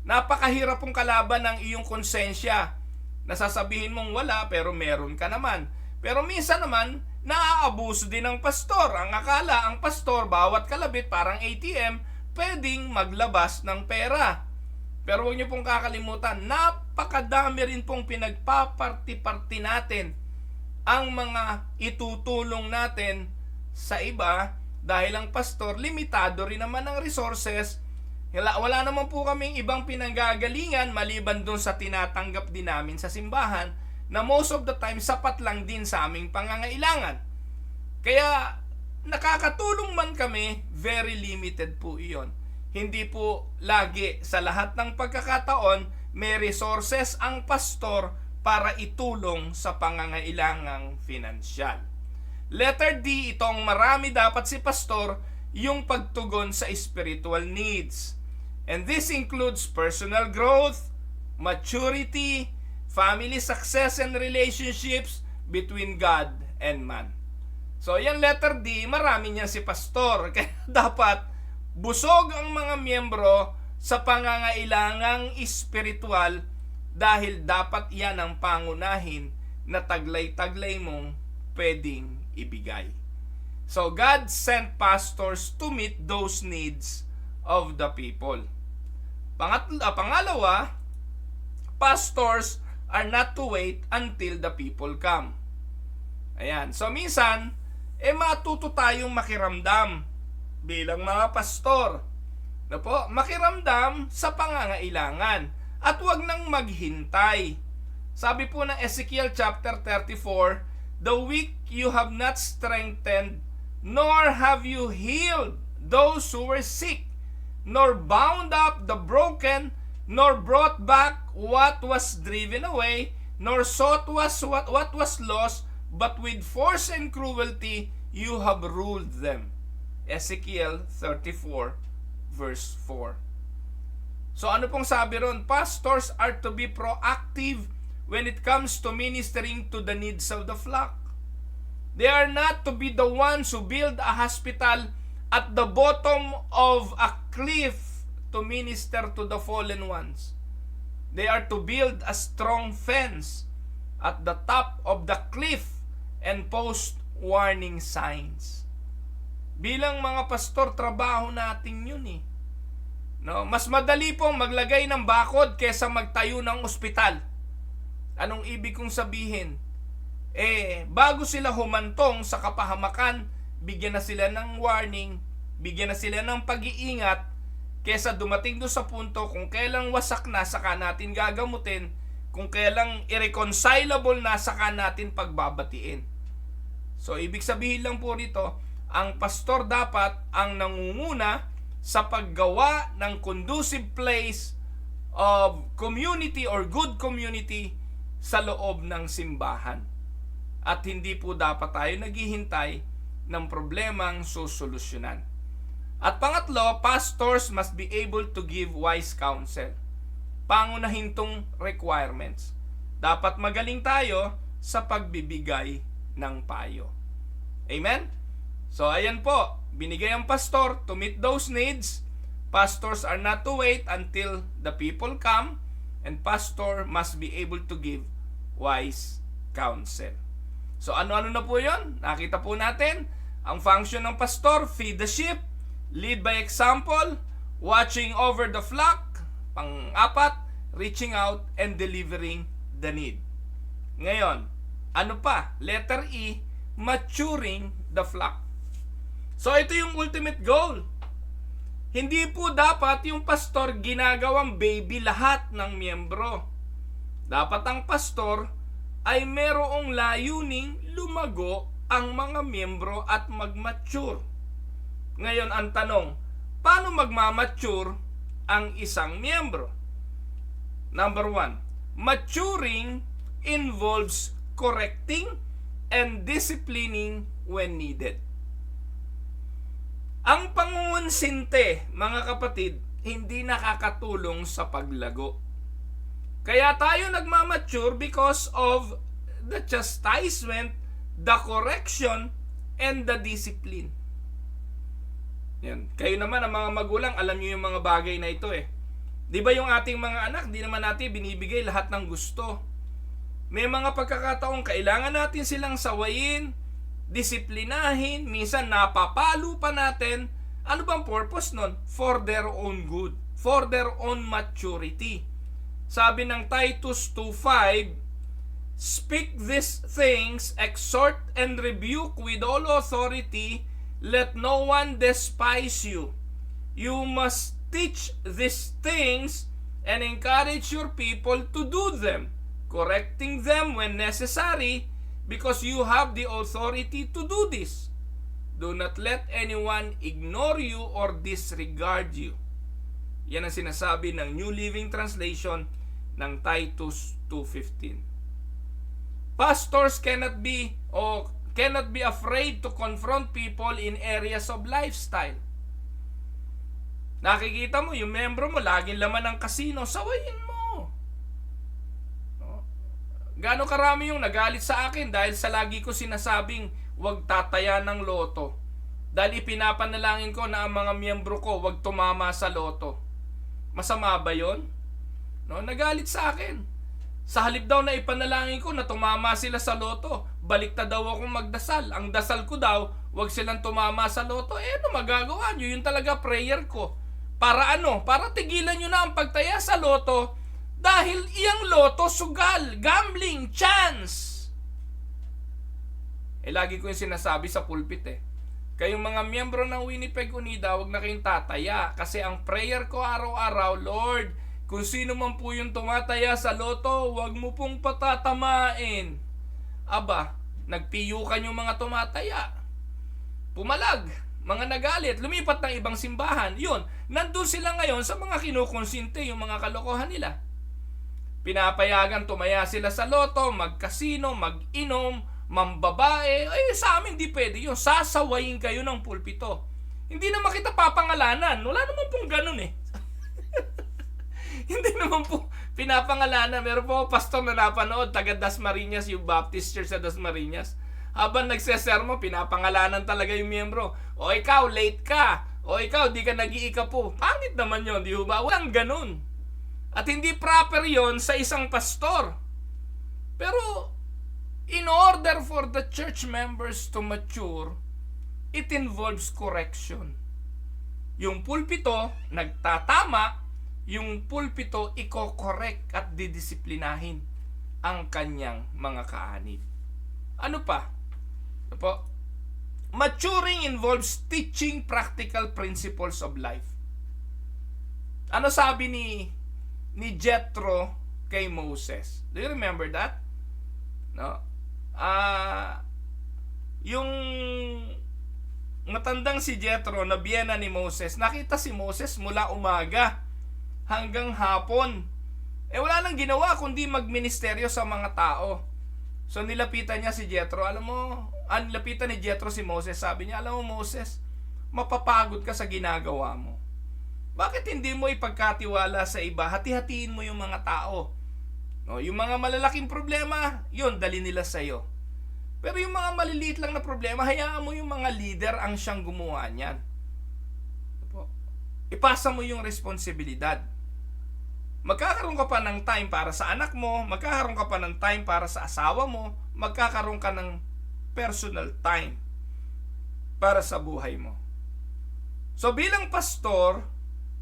Napakahirap pong kalaban ng iyong konsensya. Nasasabihin mong wala pero meron ka naman. Pero minsan naman, naaabuso din ng pastor. Ang akala, ang pastor, bawat kalabit parang ATM, pwedeng maglabas ng pera. Pero huwag niyo pong kakalimutan, napakadami rin pong pinagpaparti-parti natin ang mga itutulong natin sa iba dahil ang pastor, limitado rin naman ang resources. Wala naman po kaming ibang pinanggagalingan maliban doon sa tinatanggap din namin sa simbahan na most of the time sapat lang din sa aming pangangailangan. Kaya nakakatulong man kami, very limited po iyon. Hindi po lagi sa lahat ng pagkakataon may resources ang pastor para itulong sa pangangailangang finansyal. Letter D, itong marami dapat si pastor, yung pagtugon sa spiritual needs. And this includes personal growth, maturity, family success and relationships between God and man. So yan letter D, marami niya si pastor. Kaya dapat busog ang mga miyembro sa pangangailangang espiritual dahil dapat yan ang pangunahin na taglay-taglay mong pwedeng ibigay. So God sent pastors to meet those needs of the people. Pangalawa, pastors are not to wait until the people come. Ayan. So minsan, matuto tayong makiramdam bilang mga pastor. Na po, makiramdam sa pangangailangan at huwag nang maghintay. Sabi po ng Ezekiel chapter 34, the weak you have not strengthened, nor have you healed those who were sick, nor bound up the broken, nor brought back what was driven away, nor sought what was lost, but with force and cruelty you have ruled them. Ezekiel 34 verse 4. So ano pong sabi ron? Pastors are to be proactive when it comes to ministering to the needs of the flock. They are not to be the ones who build a hospital at the bottom of a cliff to minister to the fallen ones. They are to build a strong fence at the top of the cliff and post warning signs. Bilang mga pastor, trabaho natin yun eh. No, mas madali pong maglagay ng bakod kesa magtayo ng ospital. Anong ibig kong sabihin? Bago sila humantong sa kapahamakan, bigyan na sila ng warning, bigyan na sila ng pag-iingat, kesa dumating doon sa punto kung kailang wasak na, saka natin gagamutin, kung kailang irreconcilable na, saka natin pagbabatiin. So, ibig sabihin lang po nito, ang pastor dapat ang nangunguna sa paggawa ng conducive place of community or good community sa loob ng simbahan. At hindi po dapat tayo naghihintay ng problemang susolusyonan. At pangatlo, pastors must be able to give wise counsel. Pangunahin tong requirements. Dapat magaling tayo sa pagbibigay ng payo. Amen? So, ayan po. Binigay ang pastor to meet those needs. Pastors are not to wait until the people come, and pastor must be able to give wise counsel. So, ano-ano na po yun? Nakita po natin, ang function ng pastor, feed the sheep, lead by example, watching over the flock, pang-apat, reaching out and delivering the need. Ngayon, ano pa? Letter E, maturing the flock. So, ito yung ultimate goal. Hindi po dapat yung pastor ginagawang baby lahat ng miyembro. Dapat ang pastor ay merong layuning lumago ang mga miyembro at mag-mature. Ngayon, ang tanong, paano magmamature ang isang miyembro? Number 1, maturing involves correcting and disciplining when needed. Ang pangungonsinte, mga kapatid, hindi nakakatulong sa paglago. Kaya tayo nagmamature because of the chastisement, the correction, and the discipline. Yan. Kayo naman, ang mga magulang, alam niyo yung mga bagay na ito eh. Di ba yung ating mga anak, di naman natin binibigay lahat ng gusto. May mga pagkakataong kailangan natin silang sawayin, disiplinahin, minsan napapalo pa natin. Ano bang purpose nun? For their own good, for their own maturity. Sabi ng Titus 2:5, speak these things, exhort and rebuke with all authority, let no one despise you. You must teach these things and encourage your people to do them, correcting them when necessary, because you have the authority to do this. Do not let anyone ignore you or disregard you. Yan ang sinasabi ng New Living Translation ng Titus 2:15. Pastors cannot be afraid to confront people in areas of lifestyle. Nakikita mo, yung membro mo, laging laman ng kasino, sawayin mo. No? Gaano karami yung nagalit sa akin dahil sa lagi ko sinasabing, huwag tataya ng loto. Dahil ipinapanalangin ko na ang mga miyembro ko, huwag tumama sa loto. Masama ba yun? No, nagalit sa akin. Sa halip daw na ipanalangin ko na tumama sila sa loto, baliktad daw akong magdasal. Ang dasal ko daw, huwag silang tumama sa loto. Ano magagawa nyo? Yun talaga prayer ko. Para ano? Para tigilan nyo na ang pagtaya sa loto dahil iyang loto sugal, gambling, chance. Lagi ko yung sinasabi sa pulpit Kayong mga miyembro ng Winnipeg Unida, huwag na kayong tataya. Kasi ang prayer ko araw-araw, Lord, kung sino man po yung tumataya sa loto, huwag mo pong patatamain. Aba, nagpiyukan yung mga tumataya. Pumalag, mga nagalit, lumipat ng ibang simbahan. Yun, nandun sila ngayon sa mga kinukonsinte, yung mga kalokohan nila. Pinapayagan tumaya sila sa loto, magkasino, mag-inom, mambabae. Sa amin di pwede yun. Sasawayin kayo ng pulpito. Hindi naman kita papangalanan. Wala naman pong ganun Hindi naman po pinapangalanan. Meron po pastor na napanood, taga Dasmariñas, yung Baptist Church sa Dasmariñas. Habang nagsesermo, pinapangalanan talaga yung miyembro. O ikaw, late ka. O ikaw, di ka nag-iikapo. Pangit naman yun, di ba? Walang ganun. At hindi proper yon sa isang pastor. Pero, in order for the church members to mature, it involves correction. Yung pulpito, nagtatama, yung pulpito, iko-correct at didisiplinahin ang kanyang mga kaanib. Ano pa? Ano po? Maturing involves teaching practical principles of life. Ano sabi ni Jethro kay Moses? Do you remember that? No? Yung matandang si Jethro na biyena ni Moses, nakita si Moses mula umaga hanggang hapon. Wala nang ginawa kundi magministeryo sa mga tao. So nilapitan niya si Jethro. Alam mo, nilapitan ni Jethro si Moses. Sabi niya, alam mo Moses, mapapagod ka sa ginagawa mo. Bakit hindi mo ipagkatiwala sa iba? Hati-hatiin mo yung mga tao. No, yung mga malalaking problema, yun, dali nila sa'yo. Pero yung mga maliliit lang na problema, hayaan mo yung mga leader ang siyang gumawa niyan. Ipasa mo yung responsibilidad. Magkakaroon ka pa ng time para sa anak mo, magkakaroon ka pa ng time para sa asawa mo, magkakaroon ka ng personal time para sa buhay mo. So bilang pastor,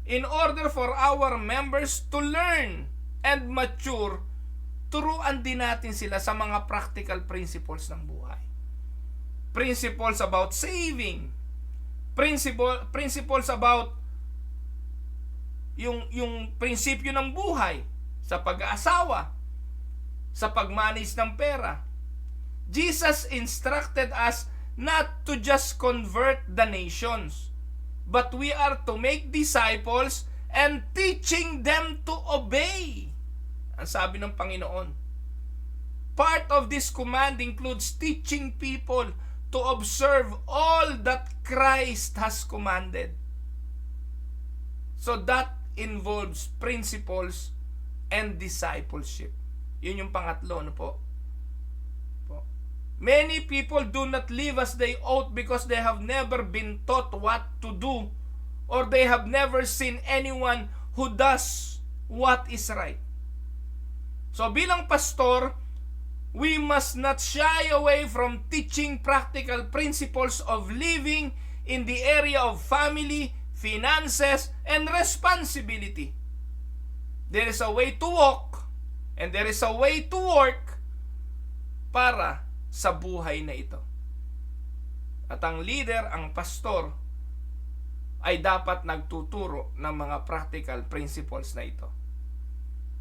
in order for our members to learn and mature, turuan din natin sila sa mga practical principles ng buhay. Principles about saving. Principles about yung prinsipyo ng buhay sa pag-aasawa, sa pagmanage ng pera. Jesus instructed us not to just convert the nations, but we are to make disciples and teaching them to obey. Ang sabi ng Panginoon. Part of this command includes teaching people to observe all that Christ has commanded. So that involves principles and discipleship. Yun yung pangatlo, ano po? Many people do not live as they ought because they have never been taught what to do, or they have never seen anyone who does what is right. So bilang pastor, we must not shy away from teaching practical principles of living in the area of family, finances, and responsibility. There is a way to walk and there is a way to work para sa buhay na ito. At ang leader, ang pastor, ay dapat nagtuturo ng mga practical principles na ito.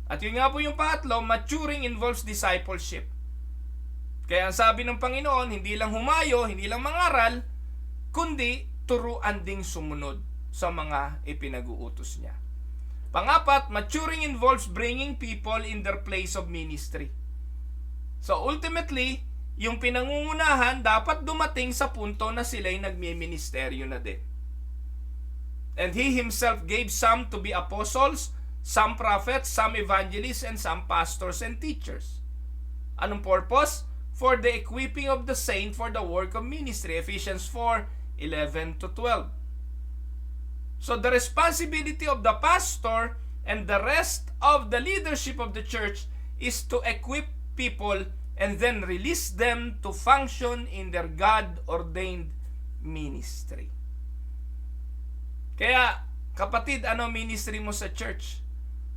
At yun nga po yung pangatlo, maturing involves discipleship. Kaya ang sabi ng Panginoon, hindi lang humayo, hindi lang mangaral, kundi turuan ding sumunod sa mga ipinag-uutos niya. Pangapat, maturing involves bringing people in their place of ministry. So ultimately, yung pinangungunahan dapat dumating sa punto na sila'y nagmi-ministeryo na din. And he himself gave some to be apostles, some prophets, some evangelists, and some pastors and teachers. Anong purpose? For the equipping of the saint for the work of ministry. Ephesians 4:11-12. So the responsibility of the pastor and the rest of the leadership of the church is to equip people and then release them to function in their God-ordained ministry. Kaya, kapatid, ano ministry mo sa church?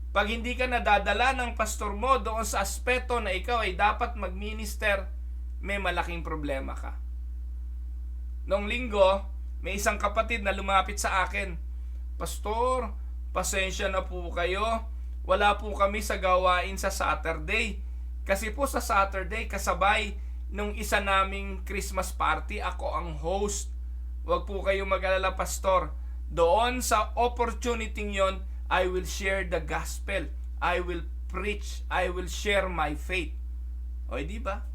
Pag hindi ka nadadala ng pastor mo doon sa aspeto na ikaw ay dapat mag-minister, may malaking problema ka. Noong linggo, may isang kapatid na lumapit sa akin, Pastor, pasensya na po kayo. Wala po kami sa gawain sa Saturday. Kasi po sa Saturday, kasabay nung isa naming Christmas party, ako ang host. Huwag po kayo mag-alala, Pastor. Doon sa opportunity yon, I will share the gospel. I will preach. I will share my faith. O, di ba?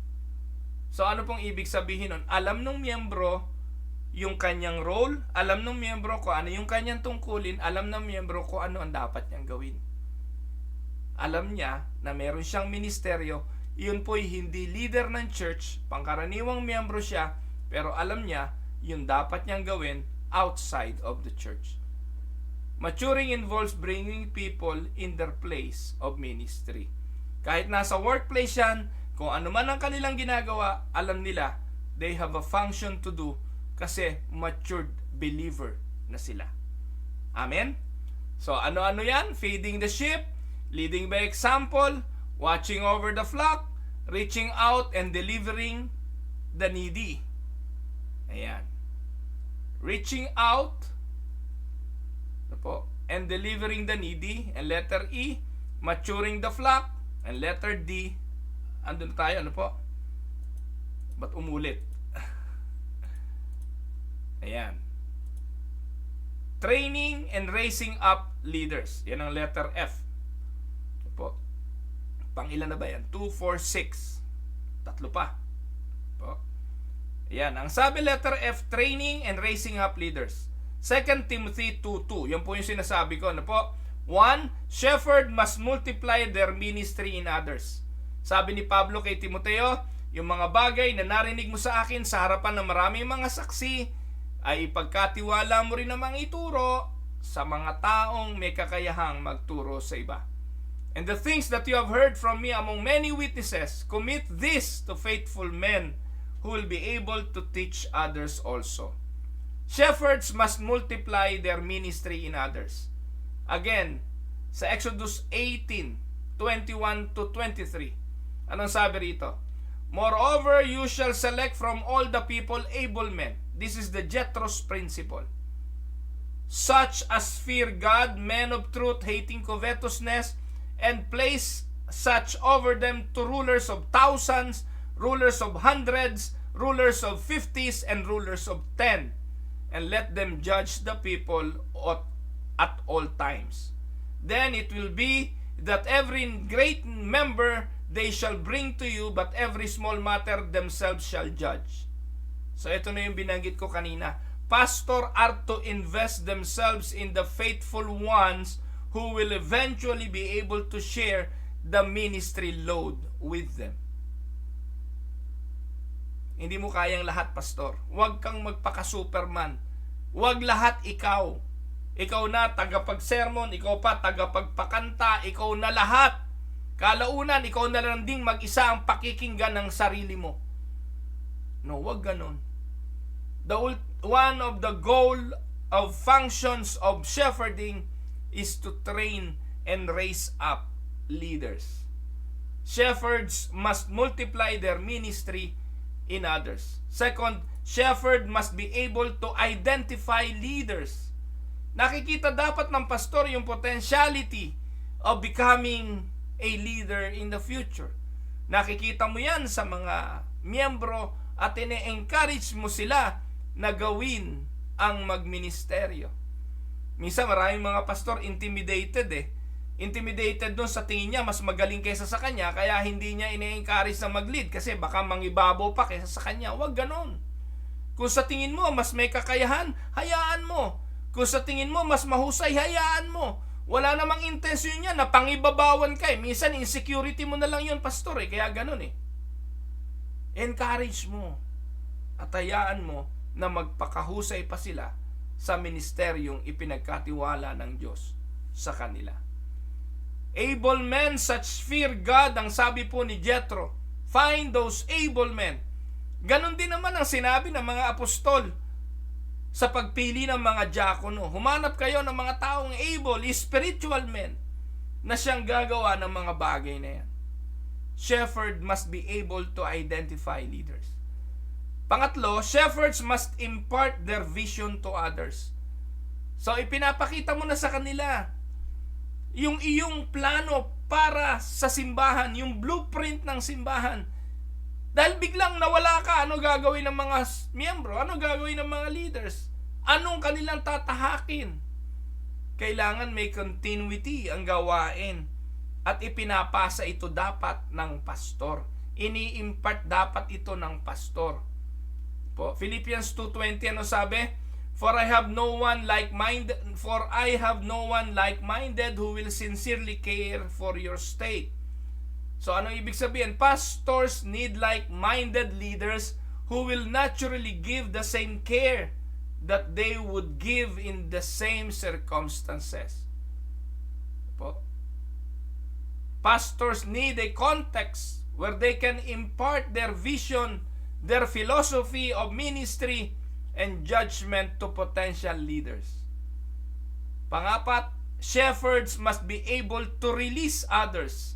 So, ano pong ibig sabihin nun? Alam nung miyembro yung kanyang role, alam ng miyembro ko ano yung kanyang tungkulin, alam ng miyembro ko ano ang dapat niyang gawin. Alam niya na meron siyang ministeryo, yun po'y hindi leader ng church, pangkaraniwang miyembro siya, pero alam niya yung dapat niyang gawin outside of the church. Maturing involves bringing people in their place of ministry. Kahit nasa workplace yan, kung ano man ang kanilang ginagawa, alam nila, they have a function to do kasi matured believer na sila. Amen? So ano-ano yan? Feeding the sheep, leading by example, watching over the flock, reaching out and delivering the needy. Ayan. Reaching out and delivering the needy. And letter E, maturing the flock. And letter D, andun tayo, ba't umulit? Ayan. Training and raising up leaders. Yan ang letter F. Pang ilan na ba yan? 2, 4, 6. Tatlo pa. Ayan. Ang sabi letter F, training and raising up leaders. 2 Timothy 2:2. Yan po yung sinasabi ko. 1. Shepherd must multiply their ministry in others. Sabi ni Pablo kay Timoteo, yung mga bagay na narinig mo sa akin sa harapan ng maraming mga saksi, ay ipagkatiwala mo rin namang ituro sa mga taong may kakayahang magturo sa iba. And the things that you have heard from me among many witnesses, commit this to faithful men who will be able to teach others also. Shepherds must multiply their ministry in others. Again, sa Exodus 18:21-23. Anong sabi rito? Moreover, you shall select from all the people able men. This is the Jethro's principle. Such as fear God, men of truth, hating covetousness, and place such over them to rulers of thousands, rulers of hundreds, rulers of 50s, and rulers of 10. And let them judge the people at all times. Then it will be that every great member they shall bring to you, but every small matter themselves shall judge. So ito na yung binanggit ko kanina. Pastor are to invest themselves in the faithful ones who will eventually be able to share the ministry load with them. Hindi mo kayang lahat, pastor. Huwag kang magpaka-superman. Huwag lahat ikaw. Ikaw na tagapag-sermon, ikaw pa tagapagpakanta, ikaw na lahat. Kalaunan, ikaw na lang ding mag-isa ang pakikinggan ng sarili mo. No, huwag ganon. One of the goal of functions of shepherding is to train and raise up leaders. Shepherds must multiply their ministry in others. Second, shepherd must be able to identify leaders. Nakikita dapat ng pastor yung potentiality of becoming a leader in the future. Nakikita mo yan sa mga miyembro at ine-encourage mo sila na gawin ang magministeryo. Minsan maraming mga pastor intimidated Intimidated doon sa tingin niya mas magaling kaysa sa kanya, kaya hindi niya ine-encourage na mag-lead kasi baka mangibabaw pa kaysa sa kanya. Huwag ganon. Kung sa tingin mo mas may kakayahan, hayaan mo. Kung sa tingin mo mas mahusay, hayaan mo. Wala namang intensyon niya na pangibabawan ka. Minsan insecurity mo na lang yun, pastor kaya ganon Encourage mo at hayaan mo na magpakahusay pa sila sa ministeryong ipinagkatiwala ng Diyos sa kanila. Able men such fear God, ang sabi po ni Jethro. Find those able men. Ganon din naman ang sinabi ng mga apostol sa pagpili ng mga diakono. Humanap kayo ng mga taong able, spiritual men, na siyang gagawa ng mga bagay na yan. Shepherd must be able to identify leaders. Pangatlo, shepherds must impart their vision to others. So ipinapakita mo na sa kanila yung iyong plano para sa simbahan, yung blueprint ng simbahan. Dahil biglang nawala ka, ano gagawin ng mga miyembro? Ano gagawin ng mga leaders? Anong kanilang tatahakin? Kailangan may continuity ang gawain at ipinapasa ito dapat ng pastor. Ini-impart dapat ito ng pastor. Philippians 2:20, ano sabi? For I have no one like-minded who will sincerely care for your state. So ano ibig sabihin? Pastors need like-minded leaders who will naturally give the same care that they would give in the same circumstances. Po? Pastors need a context where they can impart their vision, their philosophy of ministry, and judgment to potential leaders. Pangapat, shepherds must be able to release others.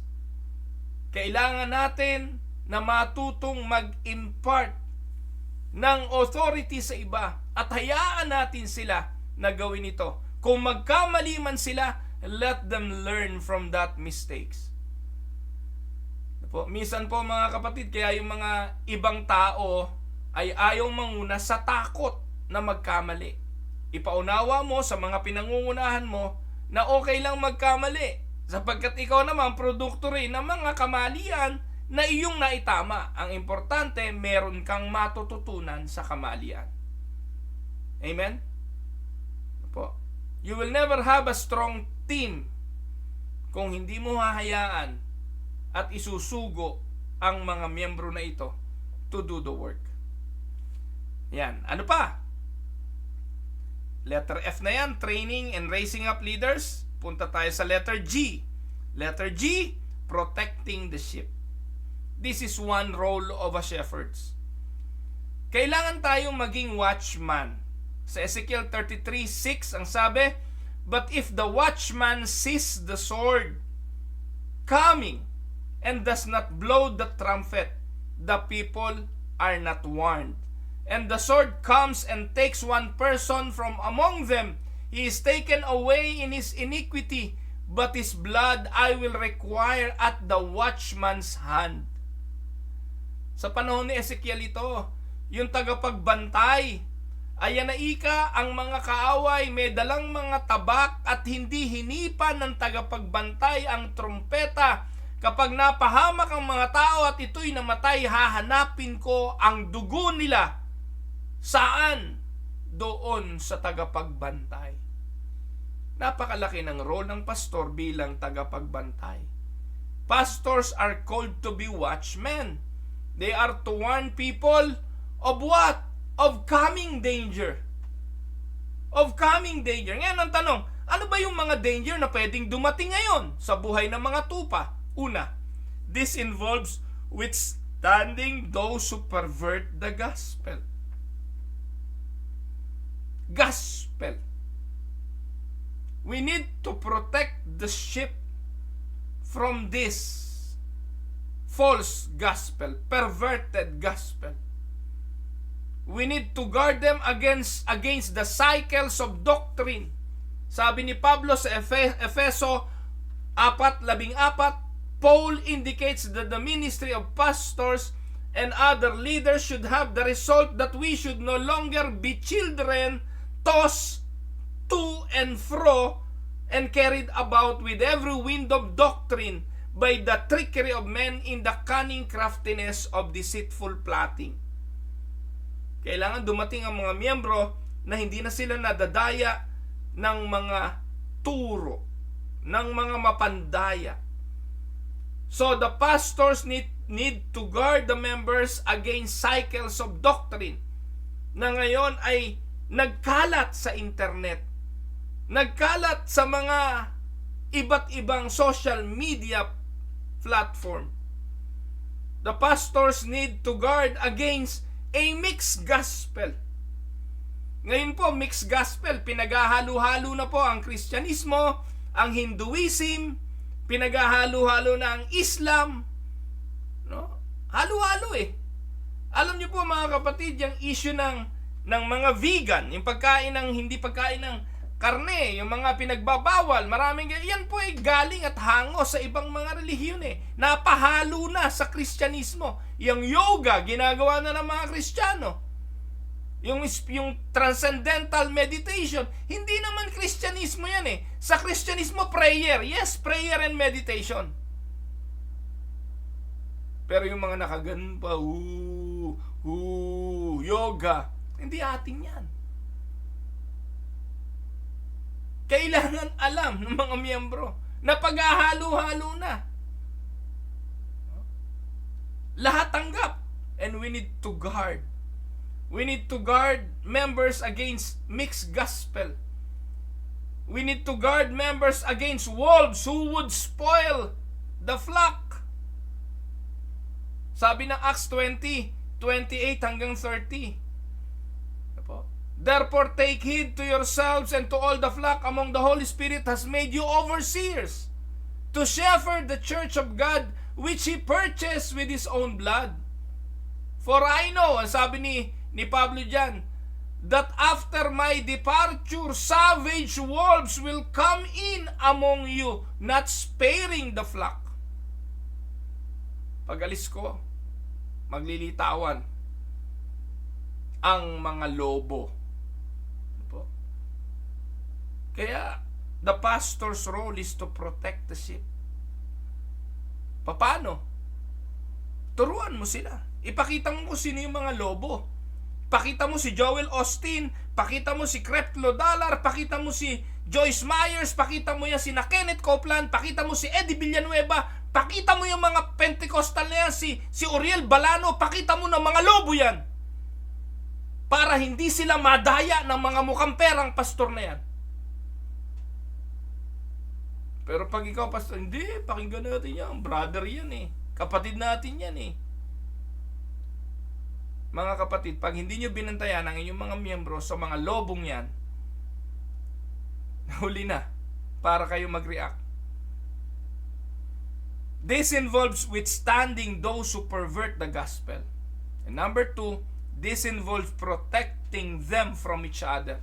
Kailangan natin na matutong mag-impart ng authority sa iba at hayaan natin sila na gawin ito. Kung magkamali man sila, let them learn from that mistakes. Minsan po mga kapatid, kaya yung mga ibang tao ay ayaw manguna sa takot na magkamali. Ipaunawa mo sa mga pinangungunahan mo na okay lang magkamali, sapagkat ikaw naman produkto rin ng mga kamalian na iyong naitama. Ang importante, meron kang matututunan sa kamalian. Amen? You will never have a strong team kung hindi mo hahayaan at isusugo ang mga miyembro na ito to do the work. Yan. Ano pa? Letter F na yan, training and raising up leaders. Punta tayo sa letter G. Letter G, protecting the sheep. This is one role of a shepherd. Kailangan tayong maging watchman. Sa Ezekiel 33:6 ang sabi, but if the watchman sees the sword coming and does not blow the trumpet, the people are not warned. And the sword comes and takes one person from among them. He is taken away in his iniquity, but his blood I will require at the watchman's hand. Sa panahon ni Ezekiel ito, yung tagapagbantay, ayan na ika, ang mga kaaway may dalang mga tabak at hindi hinipan ng tagapagbantay ang trumpeta. Kapag napahamak ang mga tao at ito'y namatay, hahanapin ko ang dugo nila. Saan? Doon sa tagapagbantay. Napakalaki ng role ng pastor bilang tagapagbantay. Pastors are called to be watchmen. They are to warn people of what? Of coming danger. Of coming danger. Ngayon ang tanong, ano ba yung mga danger na pwedeng dumating ngayon sa buhay ng mga tupa? Una, this involves withstanding those who pervert the gospel. Gospel. We need to protect the sheep from this false gospel, perverted gospel. We need to guard them against the cycles of doctrine. Sabi ni Pablo sa Efeso 4:14, Paul indicates that the ministry of pastors and other leaders should have the result that we should no longer be children tossed to and fro and carried about with every wind of doctrine by the trickery of men in the cunning craftiness of deceitful plotting. Kailangan dumating ang mga miyembro na hindi na sila nadadaya ng mga turo, ng mga mapandaya. So the pastors need to guard the members against cycles of doctrine na ngayon ay nagkalat sa internet, nagkalat sa mga iba't ibang social media platform. The pastors need to guard against a mixed gospel. Ngayon po, mixed gospel, pinaghahalo-halo na po ang Kristyanismo, ang Hinduism, pinaghahalo-halo na ang Islam. No? Halo-halo eh. Alam niyo po mga kapatid, yung issue ng mga vegan, yung pagkain ng hindi pagkain ng karne, yung mga pinagbabawal, maraming yan po ay galing at hango sa ibang mga relihiyon eh. Napahalo na sa Kristyanismo. Yung yoga, ginagawa na ng mga Kristiyano. Yung transcendental meditation, hindi naman Kristyanismo yan eh. Sa Kristyanismo, prayer. Yes, prayer and meditation. Pero yung mga nakaganon pa, yoga, hindi atin yan. Kailangan alam ng mga miyembro na paghahalo-halo na. Lahat tanggap. And we need to guard We need to guard members against mixed gospel. We need to guard members against wolves who would spoil the flock. Sabi ng Acts 20:28 hanggang 30. Therefore take heed to yourselves and to all the flock among the Holy Spirit has made you overseers to shepherd the church of God which He purchased with His own blood. For I know, ang sabi ni Pablo dyan, that after my departure, savage wolves will come in among you, not sparing the flock. Pag alis ko, maglilitawan ang mga lobo. Kaya, the pastor's role is to protect the sheep. Paano? Turuan mo sila. Ipakita mo kung sino yung mga lobo. Pakita mo si Joel Osteen, pakita mo si Creflo Dollar, pakita mo si Joyce Myers, pakita mo yan si Kenneth Copeland, pakita mo si Eddie Villanueva, pakita mo yung mga Pentecostal na yan, si Uriel Balano, pakita mo ng mga lobo yan. Para hindi sila madaya ng mga mukhang perang pastor na yan. Pero pag ikaw, pastor, hindi, pakinggan natin yan. Brother yan eh. Kapatid natin yan eh. Mga kapatid, pag hindi nyo binantayan ang inyong mga miyembro sa mga lobong yan, huli na para kayo mag-react. This involves withstanding those who pervert the gospel. And number 2, this involves protecting them from each other.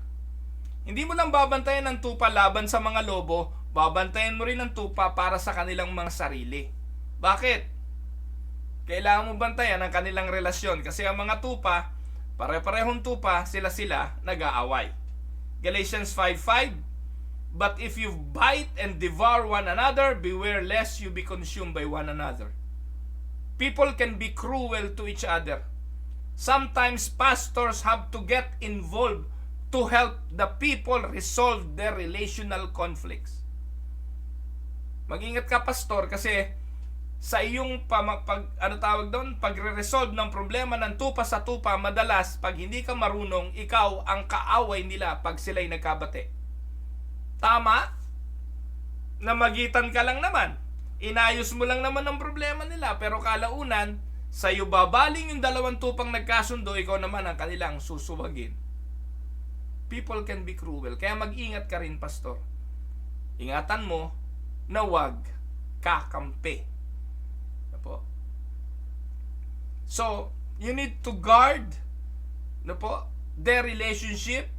Hindi mo lang babantayan ng tupa laban sa mga lobo, babantayan mo rin ng tupa para sa kanilang mga sarili. Bakit? Kailangan mo bantayan ang kanilang relasyon kasi ang mga tupa, pare-parehong tupa, sila-sila nag-aaway. Galatians 5:5, but if you bite and devour one another, beware lest you be consumed by one another. People can be cruel to each other. Sometimes pastors have to get involved to help the people resolve their relational conflicts. Mag-ingat ka, pastor, kasi sa iyong pagre-resolve ng problema ng tupa sa tupa, madalas pag hindi ka marunong, ikaw ang kaaway nila pag sila'y nagkabate. Tama? Namagitan ka lang naman. Inayos mo lang naman ang problema nila, pero kalaunan, sa iyo babaling yung dalawang tupang nagkasundo, ikaw naman ang kanilang susuwagin. People can be cruel. Kaya mag-ingat ka rin, pastor. Ingatan mo na wag kakampi. So, you need to guard their relationship,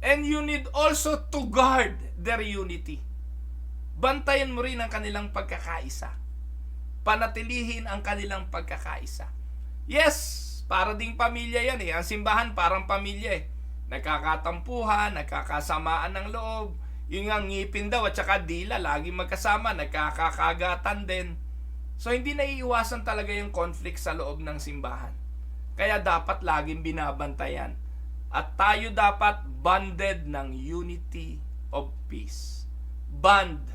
and you need also to guard their unity. Bantayan mo rin ang kanilang pagkakaisa. Panatilihin ang kanilang pagkakaisa. Yes, para ding pamilya yan eh. Ang simbahan parang pamilya eh. Nagkakatampuhan, nagkakasamaan ng loob. Yung nga ngipin daw at saka dila, laging magkasama, nagkakakagatan din. So, hindi naiiwasan talaga yung conflict sa loob ng simbahan. Kaya dapat laging binabantayan. At tayo dapat bonded ng unity of peace. Bond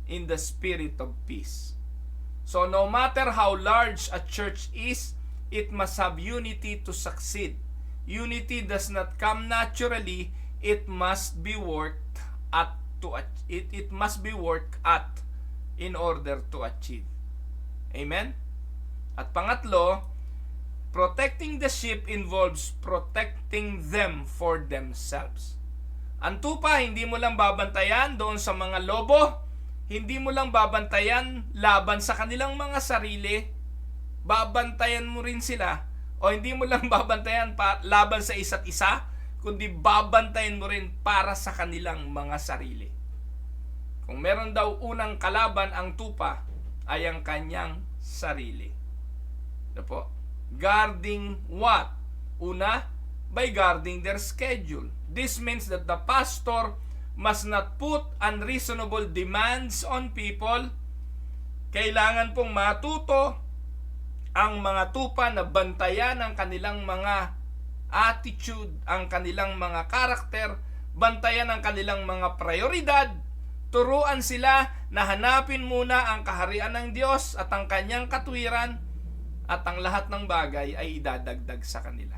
in the spirit of peace. So, no matter how large a church is, it must have unity to succeed. Unity does not come naturally. It must be worked at in order to achieve. Amen? At pangatlo, protecting the sheep involves protecting them for themselves. Ang tupa, hindi mo lang babantayan doon sa mga lobo, hindi mo lang babantayan laban sa kanilang mga sarili, babantayan mo rin sila, o hindi mo lang babantayan laban sa isa't isa, kundi babantayan mo rin para sa kanilang mga sarili. Kung meron daw unang kalaban ang tupa, ay ang kanyang sarili. Ano po? Guarding what? Una, by guarding their schedule. This means that the pastor must not put unreasonable demands on people. Kailangan pong matuto ang mga tupa na bantayan ang kanilang mga attitude, ang kanilang mga karakter, bantayan ang kanilang mga prioridad, turuan sila na hanapin muna ang kaharian ng Diyos at ang kanyang katwiran, at ang lahat ng bagay ay idadagdag sa kanila.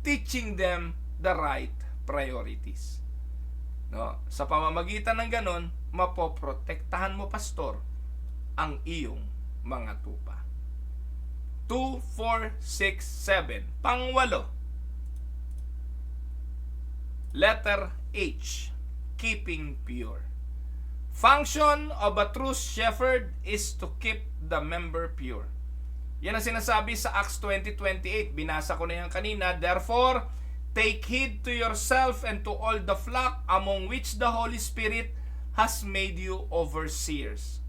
teaching them the right priorities. No? Sa pamamagitan ng ganon, mapoprotektahan mo, pastor, ang iyong mga tupa. 2, 4, 6, 7. Pangwalo. Letter H. Keeping pure. Function of a true shepherd is to keep the member pure. Yan ang sinasabi sa Acts 20:28. Binasa ko na yan kanina. Therefore, take heed to yourself and to all the flock among which the Holy Spirit has made you overseers.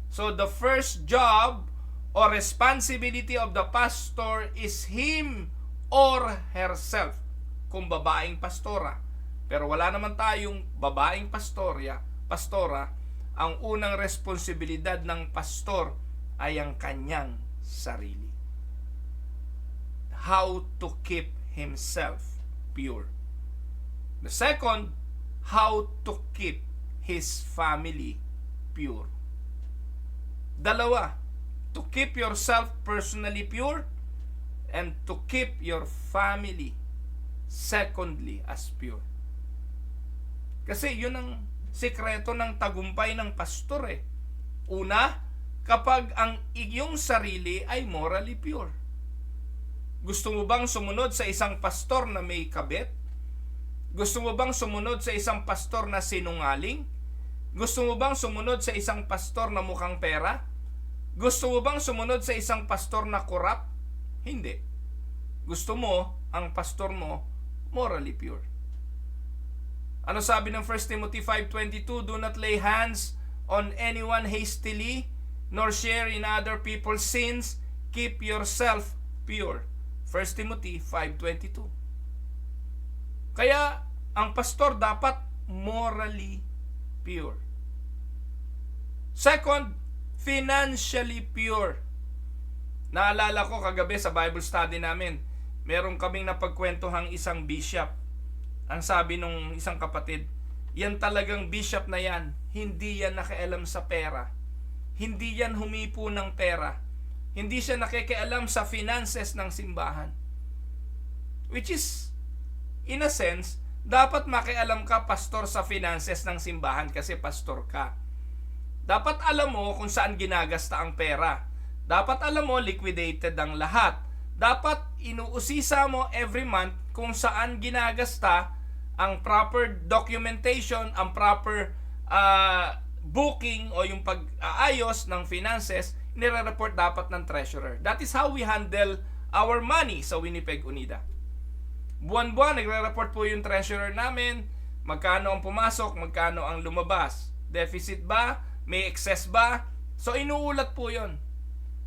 So the first job or responsibility of the pastor is him or herself. Kung babaeng pastora. Pero wala naman tayong babaeng pastora, ang unang responsibilidad ng pastor ay ang kanyang sarili. How to keep himself pure. The second, how to keep his family pure. Dalawa, to keep yourself personally pure and to keep your family secondly as pure. Kasi yun ang sikreto ng tagumpay ng pastor eh. Una, kapag ang iyong sarili ay morally pure. Gusto mo bang sumunod sa isang pastor na may kabit? Gusto mo bang sumunod sa isang pastor na sinungaling? Gusto mo bang sumunod sa isang pastor na mukhang pera? Gusto mo bang sumunod sa isang pastor na korap? Hindi. Gusto mo ang pastor mo morally pure. Ano sabi ng 1 Timothy 5:22? Do not lay hands on anyone hastily, nor share in other people's sins. Keep yourself pure. 1 Timothy 5:22. Kaya, ang pastor dapat morally pure. Second, financially pure. Naalala ko kagabi sa Bible study namin, meron kaming napagkwentuhang isang bishop. Ang sabi nung isang kapatid, yan talagang bishop na yan, hindi yan nakialam sa pera. Hindi yan humipo ng pera. Hindi siya nakikialam sa finances ng simbahan. Which is, in a sense, dapat makialam ka, pastor, sa finances ng simbahan kasi pastor ka. Dapat alam mo kung saan ginagasta ang pera. Dapat alam mo, liquidated ang lahat. Dapat inuusisa mo every month kung saan ginagasta ang proper documentation, ang proper booking o yung pag-aayos ng finances, nire-report dapat ng treasurer. That is how we handle our money sa Winnipeg Unida. Buwan-buwan, nagre-report po yung treasurer namin, magkano ang pumasok, magkano ang lumabas. Deficit ba? May excess ba? So, inuulat po yon.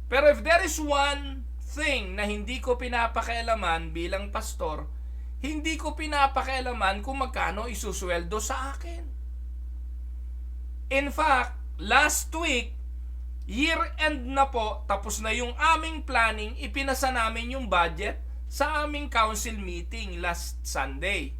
Pero if there is one thing na hindi ko pinapakialaman bilang pastor, hindi ko pinapakialaman kung magkano isusweldo sa akin. In fact, last week, year-end na po, tapos na yung aming planning, ipinasa namin yung budget sa aming council meeting last Sunday.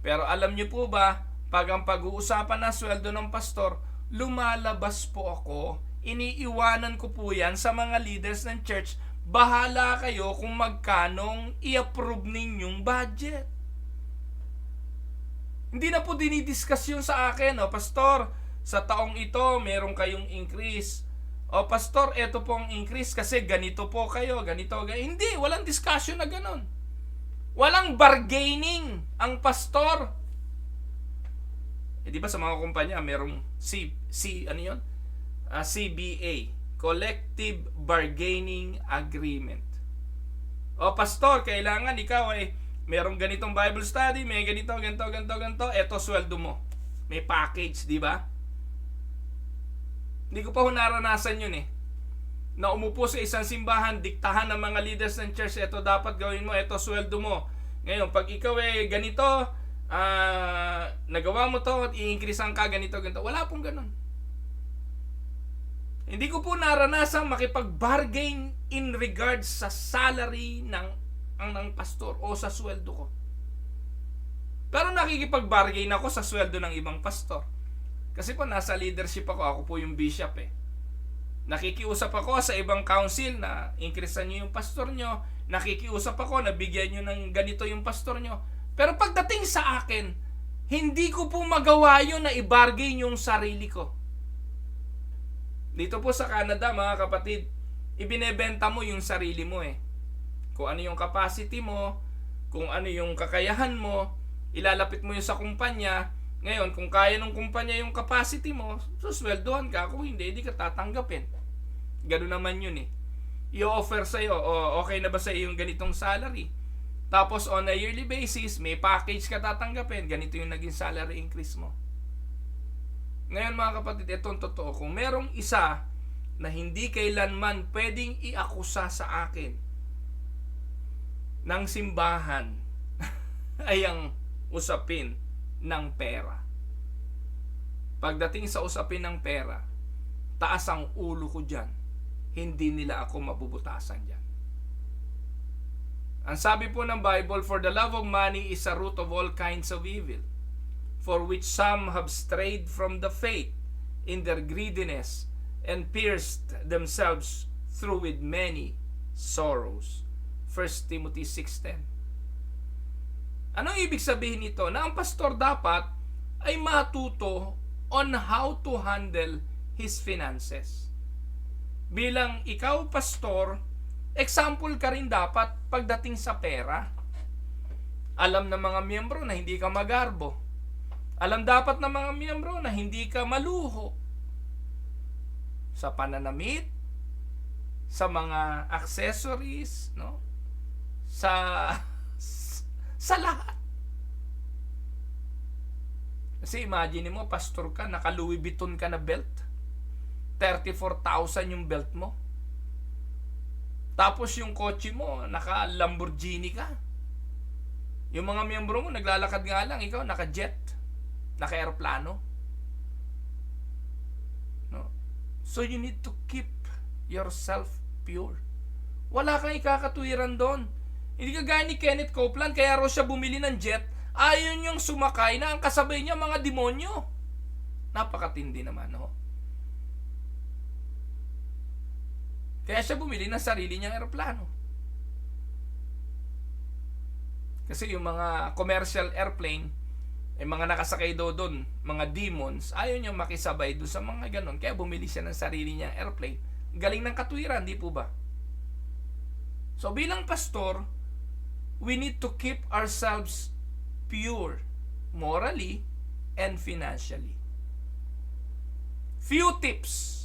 Pero alam niyo po ba, pag ang pag-uusapan na sweldo ng pastor, lumalabas po ako, iniiwanan ko po yan sa mga leaders ng church. Bahala kayo kung magkanong i-approve ninyong budget. Hindi na po dinidiscuss yun sa akin, pastor, sa taong ito meron kayong increase. Pastor, eto pong increase kasi ganito po kayo, ganito. Hindi, walang discussion na ganun. Walang bargaining ang pastor. Di ba sa mga kumpanya merong CBA, Collective Bargaining Agreement. Pastor, kailangan ikaw ay merong ganitong Bible study, may ganito, eto sweldo mo. May package, di ba? Hindi ko pa naranasan yun na umupo sa isang simbahan, diktahan ng mga leaders ng church, eto dapat gawin mo, eto sweldo mo. Ngayon, pag ikaw ay ganito, nagawa mo to at i-increasean ka ganito. Wala pong ganun. Hindi ko po naranasang makipag-bargain in regards sa salary ng pastor o sa sweldo ko. Pero nakikipag-bargain ako sa sweldo ng ibang pastor. Kasi po nasa leadership ako po yung bishop Nakikiusap ako sa ibang council na increasean nyo yung pastor nyo. Nakikiusap ako na bigyan nyo ng ganito yung pastor nyo. Pero pagdating sa akin, hindi ko po magawa yun na i-bargain yung sarili ko. Dito po sa Canada, mga kapatid, ibinebenta mo yung sarili mo eh. Kung ano yung capacity mo, kung ano yung kakayahan mo, ilalapit mo yun sa kumpanya. Ngayon, kung kaya ng kumpanya yung capacity mo, susweldohan ka. Kung hindi, hindi ka tatanggapin. Ganun naman yun eh. I-offer sa'yo, okay na ba sa'yo yung ganitong salary? Tapos on a yearly basis, may package ka tatanggapin. Ganito yung naging salary increase mo. Ngayon mga kapatid, itong totoo. Kung merong isa na hindi kailanman pwedeng iakusa sa akin ng simbahan ay ang usapin ng pera. Pagdating sa usapin ng pera, taas ang ulo ko dyan. Hindi nila ako mabubutasan dyan. Ang sabi po ng Bible, for the love of money is a root of all kinds of evil, for which some have strayed from the faith in their greediness and pierced themselves through with many sorrows. 1 Timothy 6:10. Anong ibig sabihin nito? Na ang pastor dapat ay matuto on how to handle his finances. Bilang ikaw, pastor, example ka rin dapat pagdating sa pera. Alam ng mga miyembro na hindi ka magarbo. Alam dapat ng mga miyembro na hindi ka maluho. Sa pananamit, sa mga accessories, no? Sa lahat. Kasi imagine mo, pastor ka, naka Louis Vuitton ka na belt. 34,000 yung belt mo. Tapos yung kotse mo, naka Lamborghini ka. Yung mga miyembro mo, naglalakad nga lang, ikaw naka jet, naka aeroplano. No? So you need to keep yourself pure. Wala kang ikakatuwiran doon. Hindi ka gaya ni Kenneth Copeland, kaya raw siya bumili ng jet, ayon yung sumakay na ang kasabay niya mga demonyo. Napakatindi naman, no? Kaya siya bumili ng sarili niyang aeroplano. Kasi yung mga commercial airplane, mga nakasakay doon, mga demons, ayaw niyang makisabay doon sa mga ganon. Kaya bumili siya ng sarili niyang airplane. Galing ng katwiran, di po ba? So bilang pastor, we need to keep ourselves pure, morally and financially. Few tips.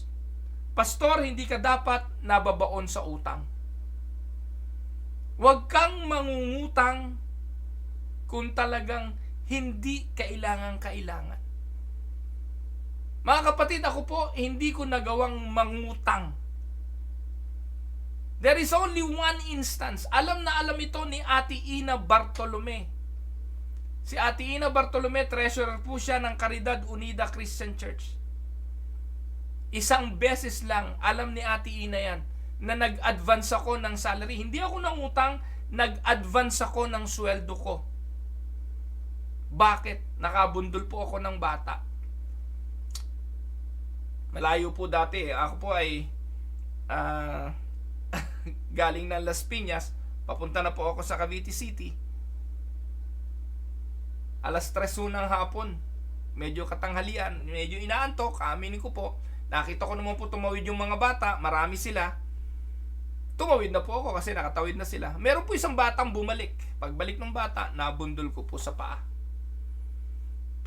Pastor, hindi ka dapat nababaon sa utang. Huwag kang mangungutang kung talagang hindi kailangan. Mga kapatid, ako po, hindi ko nagawang mangutang. There is only one instance. Alam na alam ito ni Ate Ina Bartolome. Si Ate Ina Bartolome, treasurer po siya ng Caridad Unida Christian Church. Isang beses lang, alam ni Ate Ina yan, na nag-advance ako ng salary. Hindi ako nangutang, nag-advance ako ng sweldo ko. Bakit? Nakabundol po ako ng bata. Malayo po dati. Ako po ay galing ng Las Piñas, papunta na po ako sa Cavite City. Alas 3 ng hapon. Medyo katanghalian, medyo inaantok, aminin ko po. Nakita ko naman po tumawid yung mga bata, marami sila. Tumawid na po ako kasi nakatawid na sila. Meron po isang batang bumalik. Pagbalik ng bata, nabundol ko po sa paa.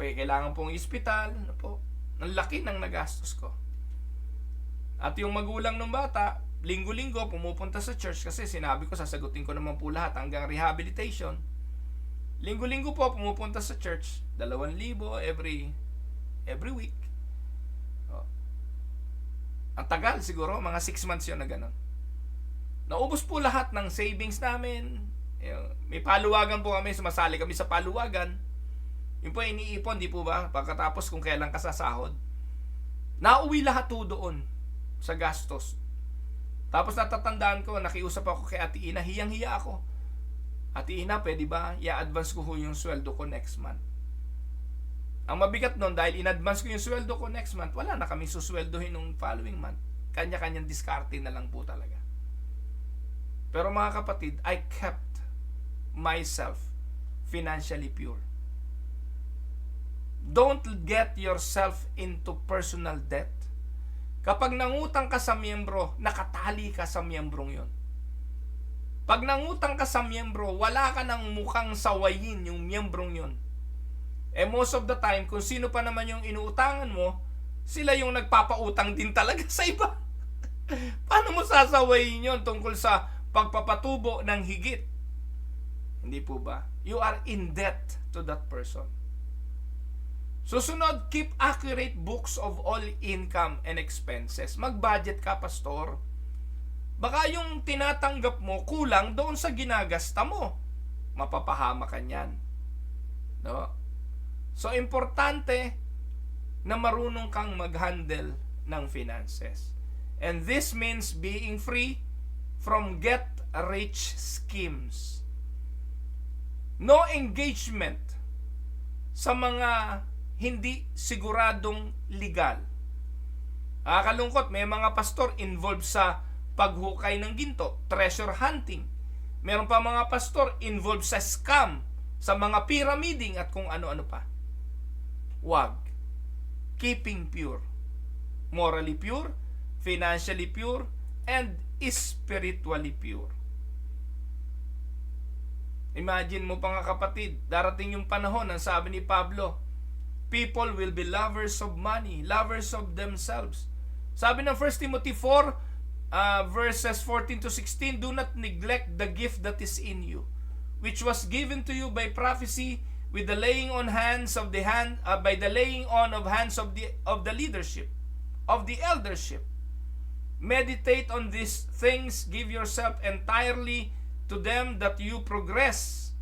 Kailangan pong ospital, ano po. Ang laki ng nagastos ko. At yung magulang ng bata, linggo-linggo pumupunta sa church kasi sinabi ko sasagutin ko naman po lahat hanggang rehabilitation. Linggo-linggo po pumupunta sa church, 2,000 every week. Ang tagal siguro, mga 6 months yun na gano'n. Naubos po lahat ng savings namin. May paluwagan po kami, sumasali kami sa paluwagan. Yun po iniipon, di po ba? Pagkatapos kung kailan ka sasahod. Nauwi lahat po doon sa gastos. Tapos natatandaan ko, nakiusap ako kay Ate Ina, hiyang-hiya ako. Ate Ina, pwede ba i-advance ko yung sweldo ko next month? Ang mabigat nun, dahil in-advance ko yung sweldo ko next month, wala na kami susweldohin nung following month. kanya-kanyang diskarte na lang po talaga. Pero mga kapatid, I kept myself financially pure. Don't get yourself into personal debt. Kapag nangutang ka sa miyembro, nakatali ka sa miyembrong yon. Pag nangutang ka sa miyembro, wala ka nang mukhang sawayin yung miyembrong yon. Most of the time, kung sino pa naman yung inuutangan mo, sila yung nagpapautang din talaga sa iba. Paano mo sasawayin yon tungkol sa pagpapatubo ng higit? Hindi po ba? You are in debt to that person. Susunod, keep accurate books of all income and expenses. Mag-budget ka, pastor. Baka yung tinatanggap mo kulang doon sa ginagasta mo. Mapapahama ka niyan. No? So, importante na marunong kang mag-handle ng finances. And this means being free from get-rich schemes. No engagement sa mga hindi siguradong legal. Kalungkot, may mga pastor involved sa paghukay ng ginto, treasure hunting. Meron pa mga pastor involved sa scam, sa mga pyramiding at kung ano-ano pa. Wag. Keeping pure. Morally pure, financially pure, and spiritually pure. Imagine mo pa nga kapatid, darating yung panahon, ang sabi ni Pablo, people will be lovers of money, lovers of themselves. Sabi ng 1 Timothy 4, verses 14 to 16, do not neglect the gift that is in you, which was given to you by prophecy, with the laying on hands of the hand, by the laying on of hands of the leadership, of the eldership. Meditate on these things, give yourself entirely to them, that you progress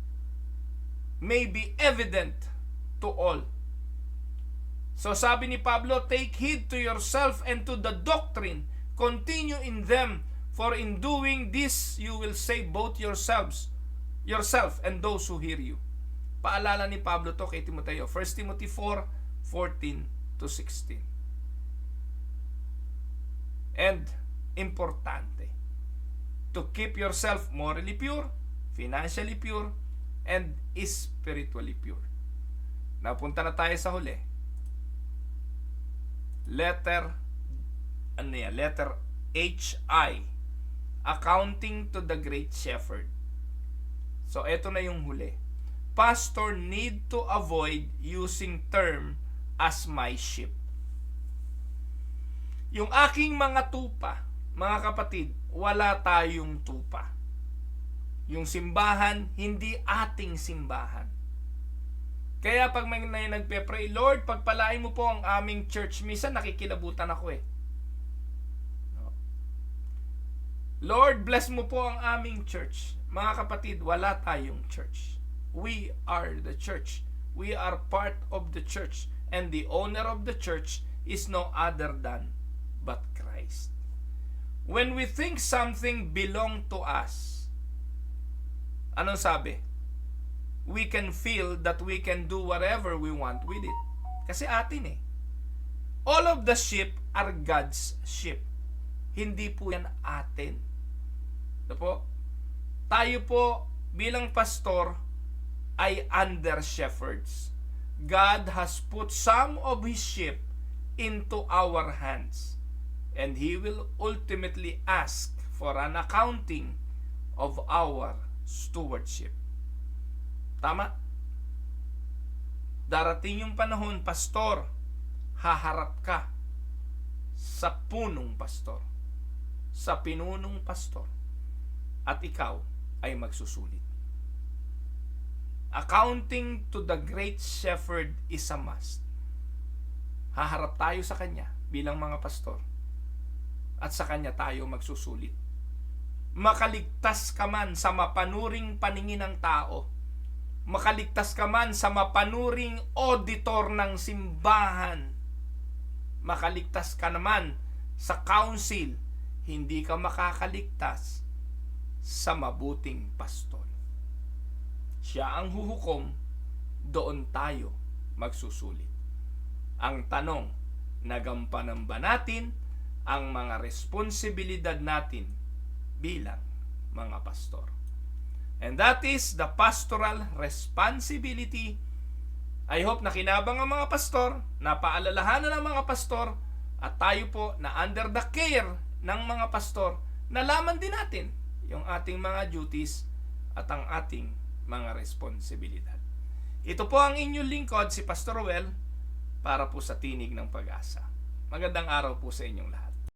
may be evident to all. So sabi ni Pablo, take heed to yourself and to the doctrine, continue in them, for in doing this you will save both yourself and those who hear you. Paalala ni Pablo to kay Timoteo, 1 Timothy 4:14 to 16. And importante, to keep yourself morally pure, financially pure, and spiritually pure. Napunta na tayo sa huli. Letter HI, accounting to the great shepherd. So eto na yung huli. Pastor need to avoid using term as my sheep. Yung aking mga tupa, mga kapatid, wala tayong tupa. Yung simbahan, hindi ating simbahan. Kaya pag may nagpe-pray, Lord, pagpalain mo po ang aming church. Minsan nakikilabutan ako eh. Lord, bless mo po ang aming church. Mga kapatid, wala tayong church. We are the church. We are part of the church. And the owner of the church is no other than but Christ. When we think something belong to us, anong sabi? We can feel that we can do whatever we want with it. Kasi atin eh. All of the sheep are God's sheep. Hindi po yan atin. Ito po. Tayo po bilang pastor ay under shepherds. God has put some of His sheep into our hands. And He will ultimately ask for an accounting of our stewardship. Tama? Darating yung panahon, pastor, haharap ka sa punong pastor, sa pinunong pastor, at ikaw ay magsusulit. Accounting to the great shepherd is a must. Haharap tayo sa kanya bilang mga pastor, at sa kanya tayo magsusulit. Makaligtas ka man sa mapanuring paningin ng tao, makaligtas ka man sa mapanuring auditor ng simbahan, makaligtas ka naman sa council, hindi ka makakaligtas sa mabuting pastor. Siya ang huhukom, doon tayo magsusulit. Ang tanong, nagampanan ba natin ang mga responsibilidad natin bilang mga pastor. And that is the pastoral responsibility. I hope na kinabang ang mga pastor, napaalalahanan ng mga pastor, at tayo po na under the care ng mga pastor, nalaman din natin yung ating mga duties at ang ating mga responsibilidad. Ito po ang inyong lingkod, si Pastor Ruel, para po sa Tinig ng Pag-asa. Magandang araw po sa inyong lahat.